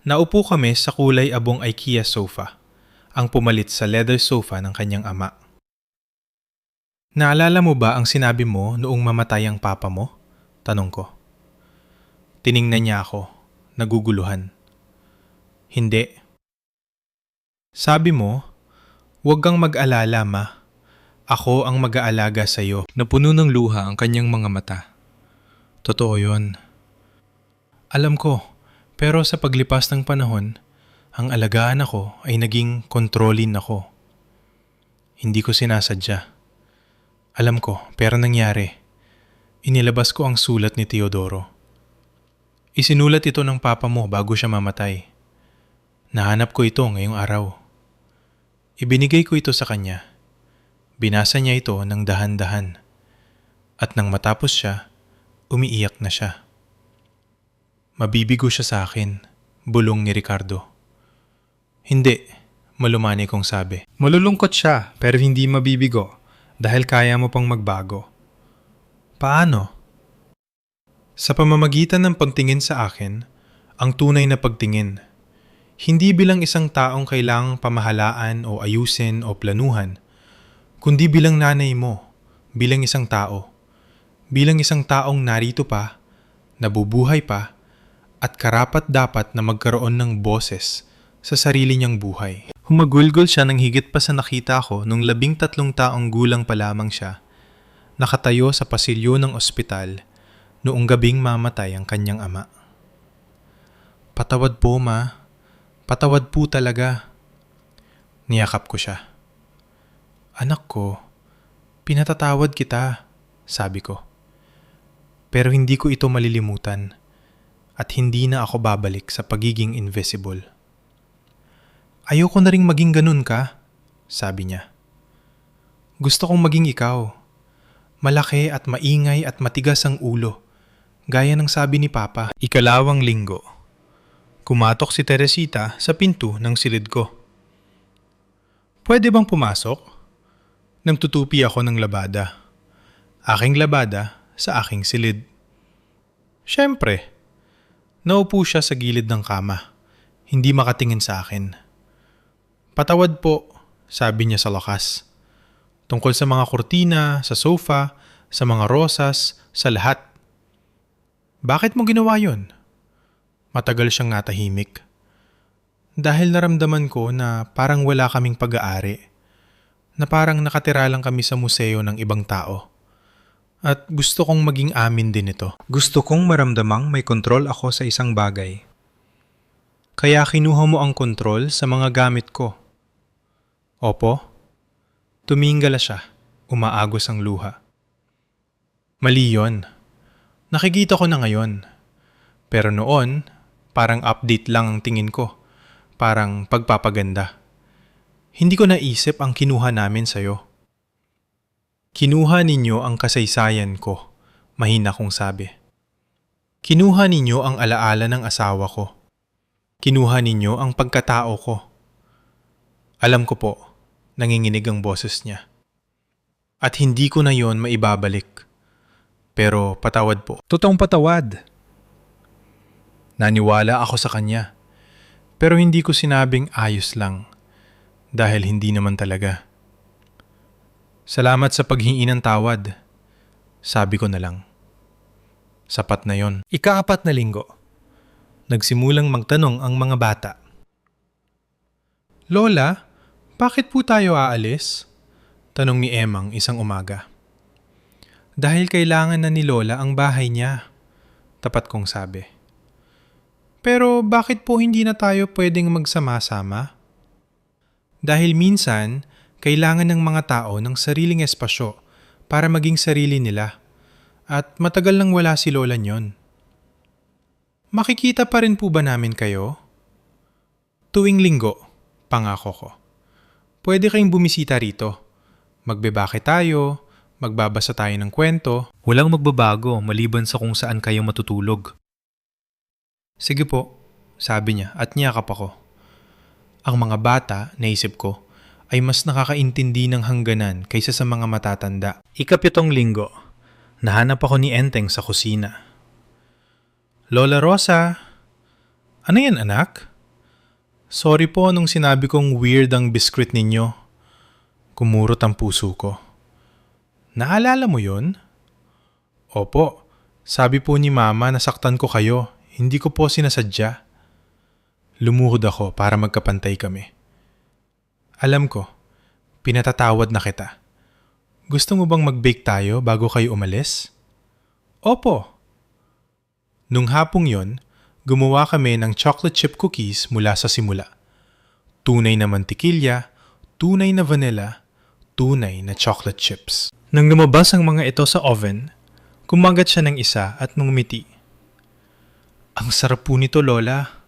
Naupo kami sa kulay abong IKEA sofa, ang pumalit sa leather sofa ng kanyang ama. Naalala mo ba ang sinabi mo noong mamatay ang papa mo? Tanong ko. Tiningnan niya ako, naguguluhan. Hindi. Sabi mo, huwag kang mag-alala, ma. Ako ang mag-aalaga sa iyo. Napuno ng luha ang kanyang mga mata. Totoo yon. Alam ko, pero sa paglipas ng panahon, ang alagaan ako ay naging kontrolin ako. Hindi ko sinasadya. Alam ko, pero nangyari. Inilabas ko ang sulat ni Teodoro. Isinulat ito ng papa mo bago siya mamatay. Nahanap ko ito ngayong araw. Ibinigay ko ito sa kanya. Binasa niya ito ng dahan-dahan. At nang matapos siya, umiiyak na siya. Mabibigo siya sa akin, bulong ni Ricardo. Hindi, malumani kong sabi. Malulungkot siya pero hindi mabibigo dahil kaya mo pang magbago. Paano? Sa pamamagitan ng pagtingin sa akin, ang tunay na pagtingin. Hindi bilang isang taong kailangang pamahalaan o ayusin o planuhan, kundi bilang nanay mo, bilang isang tao. Bilang isang taong narito pa, nabubuhay pa, at karapat-dapat na magkaroon ng boses sa sarili niyang buhay. Humagulgol siya ng higit pa sa nakita ko nung 13 taong gulang pa lamang siya, nakatayo sa pasilyo ng ospital noong gabing mamatay ang kanyang ama. Patawad po, ma. Patawad po talaga. Niyakap ko siya. Anak ko, pinatatawad kita, sabi ko. Pero hindi ko ito malilimutan at hindi na ako babalik sa pagiging invisible. Ayoko na ring maging ganun ka, sabi niya. Gusto kong maging ikaw. Malaki at maingay at matigas ang ulo, gaya ng sabi ni Papa. 2 linggo. Kumatok si Teresita sa pinto ng silid ko. Pwede bang pumasok? Nang tutupi ako ng labada. Aking labada sa aking silid. Siyempre, naupo siya sa gilid ng kama. Hindi makatingin sa akin. Patawad po, sabi niya sa lakas. Tungkol sa mga kurtina, sa sofa, sa mga rosas, sa lahat. Bakit mo ginawa yon? Matagal siyang natahimik. Dahil naramdaman ko na parang wala kaming pag-aari. Na parang nakatira lang kami sa museo ng ibang tao. At gusto kong maging amin din ito. Gusto kong maramdamang may kontrol ako sa isang bagay. Kaya kinuha mo ang kontrol sa mga gamit ko. Opo. Tumingala siya. Umaagos ang luha. Mali yon. Nakikita ko na ngayon. Pero noon, parang update lang ang tingin ko. Parang pagpapaganda. Hindi ko naisip ang kinuha namin sa'yo. Kinuha ninyo ang kasaysayan ko, mahina kong sabi. Kinuha ninyo ang alaala ng asawa ko. Kinuha ninyo ang pagkatao ko. Alam ko po, nanginginig ang boses niya. At hindi ko na yon maibabalik. Pero patawad po. Totoong patawad. Naniwala ako sa kanya. Pero hindi ko sinabing ayos lang. Dahil hindi naman talaga. Salamat sa paghingi ng tawad. Sabi ko na lang. Sapat na yon. Ika-4 na linggo. Nagsimulang magtanong ang mga bata. Lola, bakit po tayo aalis? Tanong ni Emang isang umaga. Dahil kailangan na ni Lola ang bahay niya. Tapat kong sabi. Pero bakit po hindi na tayo pwedeng magsama-sama? Dahil minsan, kailangan ng mga tao ng sariling espasyo para maging sarili nila. At matagal nang wala si Lola niyon. Makikita pa rin po ba namin kayo? Tuwing linggo, pangako ko. Pwede kayong bumisita rito. Magbebake tayo, magbabasa tayo ng kwento. Walang magbabago maliban sa kung saan kayo matutulog. Sige po, sabi niya at niyakap ako. Ang mga bata, naisip ko, ay mas nakakaintindi ng hangganan kaysa sa mga matatanda. Ika-7 linggo, nahanap ako ni Enteng sa kusina. Lola Rosa, ano yan anak? Sorry po nung sinabi kong weird ang biskwit ninyo. Kumurot ang puso ko. Naalala mo yon? Opo, sabi po ni Mama nasaktan ko kayo. Hindi ko po sinasadya. Lumuhod ako para magkapantay kami. Alam ko, pinatatawad na kita. Gusto mo bang mag-bake tayo bago kayo umalis? Opo. Nung hapong yon, gumawa kami ng chocolate chip cookies mula sa simula. Tunay na mantikilya, tunay na vanilla, tunay na chocolate chips. Nang lumabas ang mga ito sa oven, kumagat siya ng isa at ngumiti. Ang sarap po nito, Lola.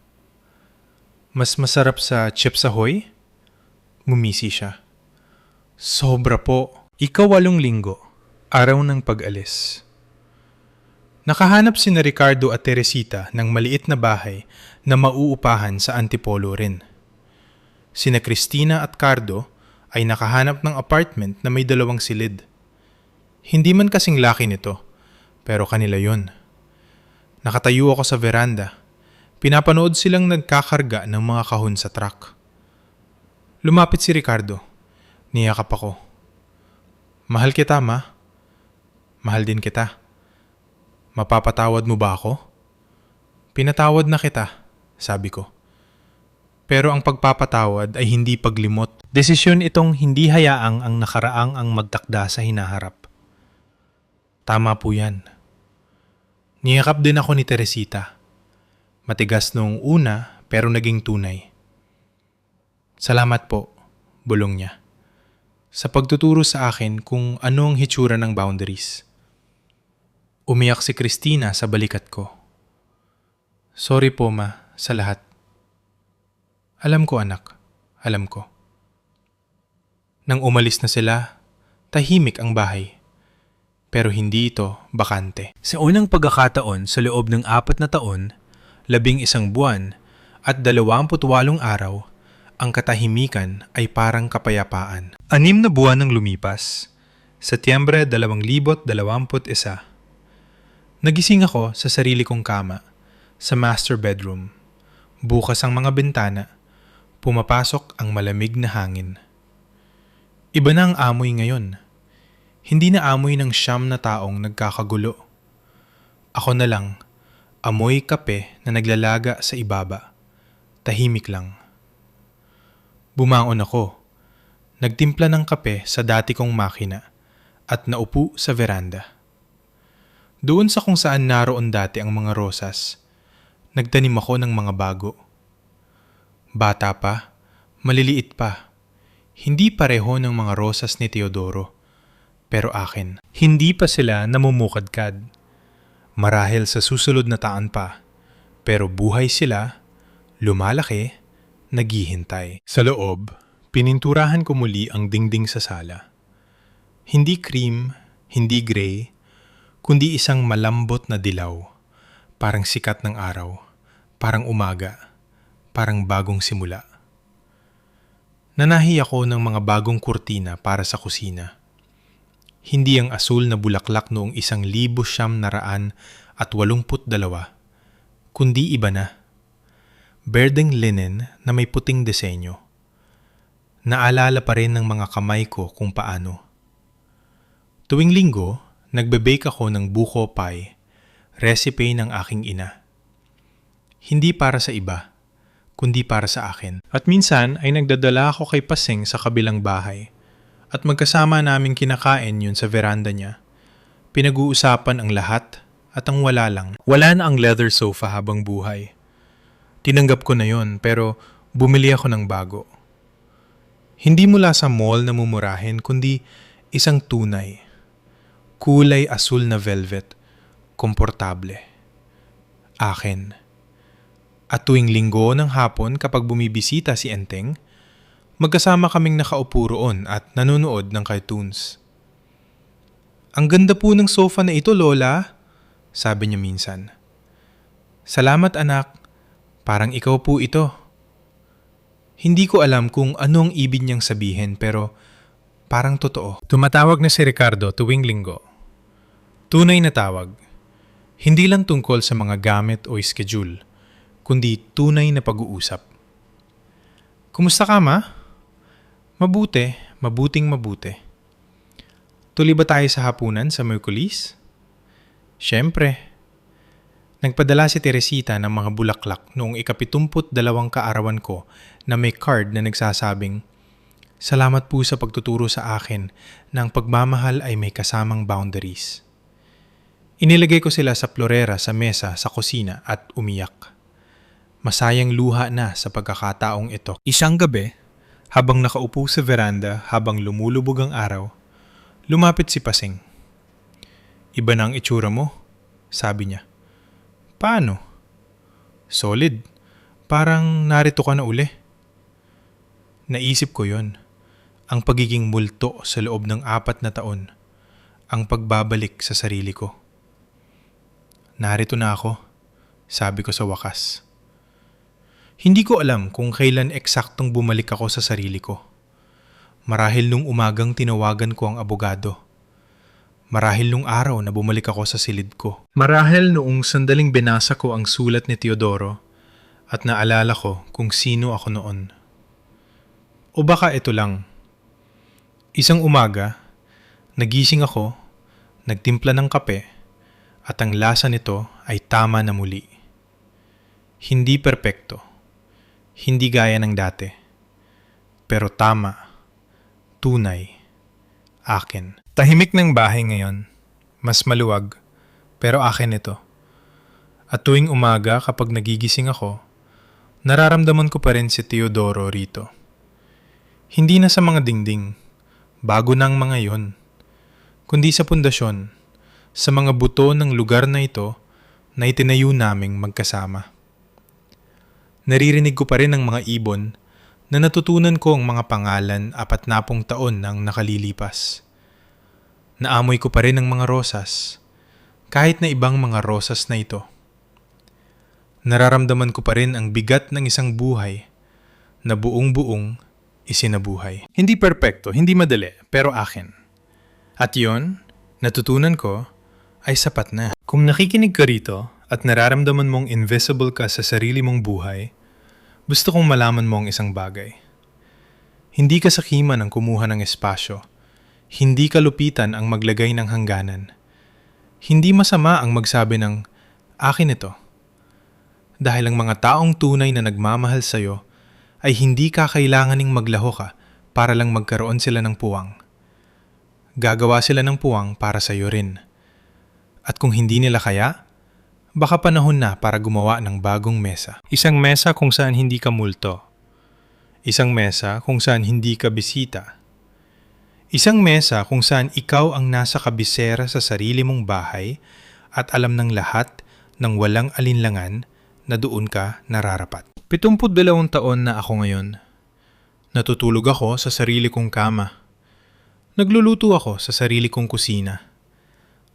Mas masarap sa Chips Ahoy? Ngumisi siya. Sobra po. Ika-8 linggo, araw ng pag-alis. Nakahanap sina Ricardo at Teresita ng maliit na bahay na mauupahan sa Antipolo rin. Sina Cristina at Cardo ay nakahanap ng apartment na may 2 silid. Hindi man kasing laki nito, pero kanila yon. Nakatayo ako sa veranda. Pinapanood silang nagkakarga ng mga kahon sa truck. Lumapit si Ricardo. Niyakap ako. Mahal kita, Ma. Mahal din kita. Mapapatawad mo ba ako? Pinatawad na kita, sabi ko. Pero ang pagpapatawad ay hindi paglimot. Desisyon itong hindi hayaang ang nakaraang ang magtakda sa hinaharap. Tama po yan. Niyakap din ako ni Teresita. Matigas noong una pero naging tunay. Salamat po, bulong niya. Sa pagtuturo sa akin kung ano ang hitsura ng boundaries. Umiyak si Cristina sa balikat ko. Sorry po, Ma, sa lahat. Alam ko, anak. Alam ko. Nang umalis na sila, tahimik ang bahay. Pero hindi ito bakante. Sa unang pagkakataon sa loob ng 4 na taon, 11 buwan at 28 araw, ang katahimikan ay parang kapayapaan. 6 na buwan nang lumipas. Setyembre 2021. Nagising ako sa sarili kong kama, sa master bedroom. Bukas ang mga bintana, pumapasok ang malamig na hangin. Iba na ang amoy ngayon. Hindi na amoy ng 9 na taong nagkakagulo. Ako na lang, amoy kape na naglalaga sa ibaba. Tahimik lang. Bumangon ako. Nagtimpla ng kape sa dati kong makina at naupo sa veranda. Doon sa kung saan naroon dati ang mga rosas, nagtanim ako ng mga bago. Bata pa, maliliit pa, hindi pareho ng mga rosas ni Teodoro, pero akin. Hindi pa sila namumukadkad. Marahil sa susunod na taon pa, pero buhay sila, lumalaki, naghihintay. Sa loob, pininturahan ko muli ang dingding sa sala. Hindi cream, hindi gray, kundi isang malambot na dilaw, parang sikat ng araw, parang umaga, parang bagong simula. Nanahi ako ng mga bagong kurtina para sa kusina. Hindi ang asul na bulaklak noong 1982, kundi iba na. Berdeng linen na may puting disenyo. Naalala pa rin ng mga kamay ko kung paano. Tuwing linggo, nagbe-bake ako ng buko pie, recipe ng aking ina. Hindi para sa iba, kundi para sa akin. At minsan ay nagdadala ako kay Paseng sa kabilang bahay at magkasama naming kinakain yun sa veranda niya. Pinag-uusapan ang lahat at ang wala lang. Wala na ang leather sofa habang buhay. Tinanggap ko na yun pero bumili ako ng bago. Hindi mula sa mall na mumurahin kundi isang tunay. Kulay asul na velvet, komportable. Akin. At tuwing linggo ng hapon kapag bumibisita si Enteng, magkasama kaming nakaupo roon at nanonood ng cartoons. Ang ganda po ng sofa na ito, Lola, sabi niya minsan. Salamat anak, parang ikaw po ito. Hindi ko alam kung ano ang ibig niyang sabihin pero parang totoo. Tumatawag na si Ricardo tuwing linggo. Tunay na tawag. Hindi lang tungkol sa mga gamit o schedule, kundi tunay na pag-uusap. Kumusta ka, ma? Mabuti, mabuting mabuti. Tuloy ba tayo sa hapunan sa Merkulis? Siyempre. Nagpadala si Teresita ng mga bulaklak noong 72 kaarawan ko na may card na nagsasabing, "Salamat po sa pagtuturo sa akin na ang pagmamahal ay may kasamang boundaries." Inilagay ko sila sa florera sa mesa sa kusina at umiyak. Masayang luha na sa pagkakataong ito. Isang gabi, habang nakaupo sa veranda habang lumulubog ang araw, lumapit si Paseng. "Iba na ang itsura mo," sabi niya. "Paano?" "Solid. Parang narito ka na uli." Naisip ko yon. Ang pagiging multo sa loob ng 4 na taon. Ang pagbabalik sa sarili ko. "Narito na ako," sabi ko sa wakas. Hindi ko alam kung kailan eksaktong bumalik ako sa sarili ko. Marahil nung umagang tinawagan ko ang abogado. Marahil nung araw na bumalik ako sa silid ko. Marahil noong sandaling binasa ko ang sulat ni Teodoro at naalala ko kung sino ako noon. O baka ito lang. Isang umaga, nagising ako, nagtimpla ng kape, at ang lasa nito ay tama na muli. Hindi perpekto, hindi gaya ng dati, pero tama, tunay, akin. Tahimik ng bahay ngayon, mas maluwag, pero akin ito. At tuwing umaga kapag nagigising ako, nararamdaman ko pa rin si Teodoro rito. Hindi na sa mga dingding, bago na ang mga yon, kundi sa pundasyon, sa mga buto ng lugar na ito na itinayo naming magkasama. Naririnig ko pa rin ang mga ibon na natutunan ko ang mga pangalan 40 taon nang nakalilipas. Naamoy ko pa rin ang mga rosas, kahit na ibang mga rosas na ito. Nararamdaman ko pa rin ang bigat ng isang buhay na buong-buong isinabuhay. Hindi perpekto, hindi madali, pero akin. At yon, natutunan ko, ay sapat na. Kung nakikinig ka rito at nararamdaman mong invisible ka sa sarili mong buhay, gusto kong malaman mo ang isang bagay. Hindi ka sakiman ang kumuha ng espasyo. Hindi kalupitan ang maglagay ng hangganan. Hindi masama ang magsabi ng, akin ito. Dahil ang mga taong tunay na nagmamahal sa'yo ay hindi kakailanganing maglaho ka para lang magkaroon sila ng puwang. Gagawa sila ng puwang para sa'yo rin. At kung hindi nila kaya, baka panahon na para gumawa ng bagong mesa. Isang mesa kung saan hindi ka multo. Isang mesa kung saan hindi ka bisita. Isang mesa kung saan ikaw ang nasa kabisera sa sarili mong bahay at alam ng lahat ng walang alinlangan na doon ka nararapat. 72 taon na ako ngayon. Natutulog ako sa sarili kong kama. Nagluluto ako sa sarili kong kusina.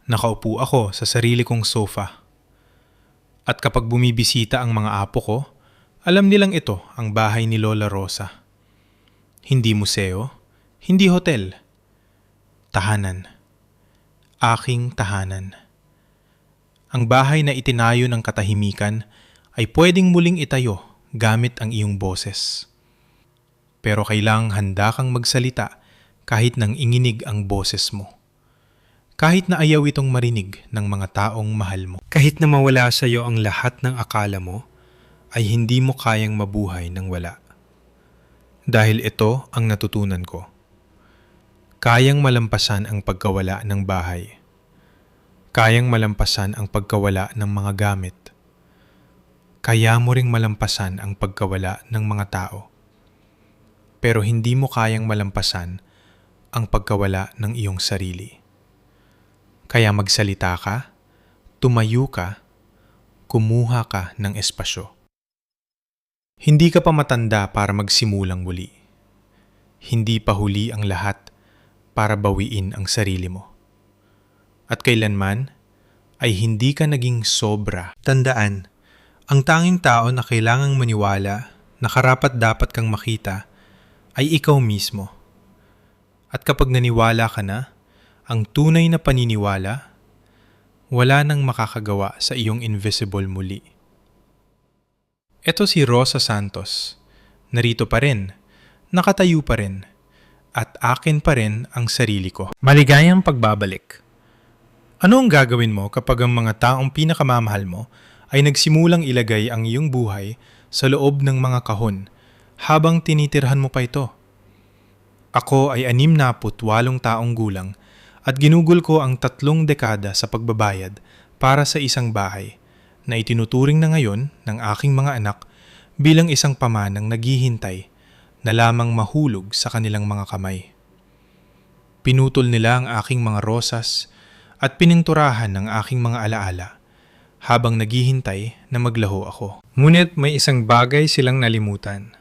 Nakaupo ako sa sarili kong sofa. At kapag bumibisita ang mga apo ko, alam nilang ito ang bahay ni Lola Rosa. Hindi museo, hindi hotel. Tahanan. Aking tahanan. Ang bahay na itinayo ng katahimikan ay pwedeng muling itayo gamit ang iyong boses. Pero kailangang handa kang magsalita kahit nang inginig ang boses mo. Kahit na ayaw itong marinig ng mga taong mahal mo. Kahit na mawala sa iyo ang lahat ng akala mo, ay hindi mo kayang mabuhay ng wala. Dahil ito ang natutunan ko. Kayang malampasan ang pagkawala ng bahay. Kayang malampasan ang pagkawala ng mga gamit. Kaya mo ring malampasan ang pagkawala ng mga tao. Pero hindi mo kayang malampasan ang pagkawala ng iyong sarili. Kaya magsalita ka, tumayo ka, kumuha ka ng espasyo. Hindi ka pa matanda para magsimulang muli. Hindi pa huli ang lahat para bawiin ang sarili mo. At kailanman ay hindi ka naging sobra. Tandaan, ang tanging tao na kailangang maniwala na karapat dapat kang makita ay ikaw mismo. At kapag naniwala ka na, ang tunay na paniniwala, wala nang makakagawa sa iyong invisible muli. Ito si Rosa Santos. Narito pa rin, nakatayo pa rin, at akin pa rin ang sarili ko. Maligayang pagbabalik. Ano ang gagawin mo kapag ang mga taong pinakamamahal mo ay nagsimulang ilagay ang iyong buhay sa loob ng mga kahon habang tinitirhan mo pa ito? Ako ay 68 taong gulang at ginugol ko ang 3 dekada sa pagbabayad para sa isang bahay na itinuturing na ngayon ng aking mga anak bilang isang pamanang naghihintay na lamang mahulog sa kanilang mga kamay. Pinutol nila ang aking mga rosas at pininturahan ng aking mga alaala habang naghihintay na maglaho ako. Ngunit may isang bagay silang nalimutan.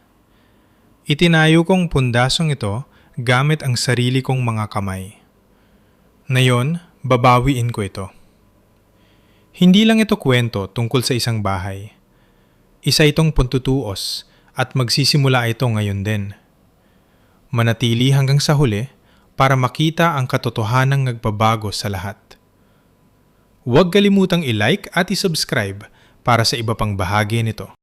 Itinayo kong pundasong ito gamit ang sarili kong mga kamay. Ngayon, babawiin ko ito. Hindi lang ito kwento tungkol sa isang bahay. Isa itong puntutuos at magsisimula ito ngayon din. Manatili hanggang sa huli para makita ang katotohanang nagbabago sa lahat. Huwag kalimutang i-like at i-subscribe para sa iba pang bahagi nito.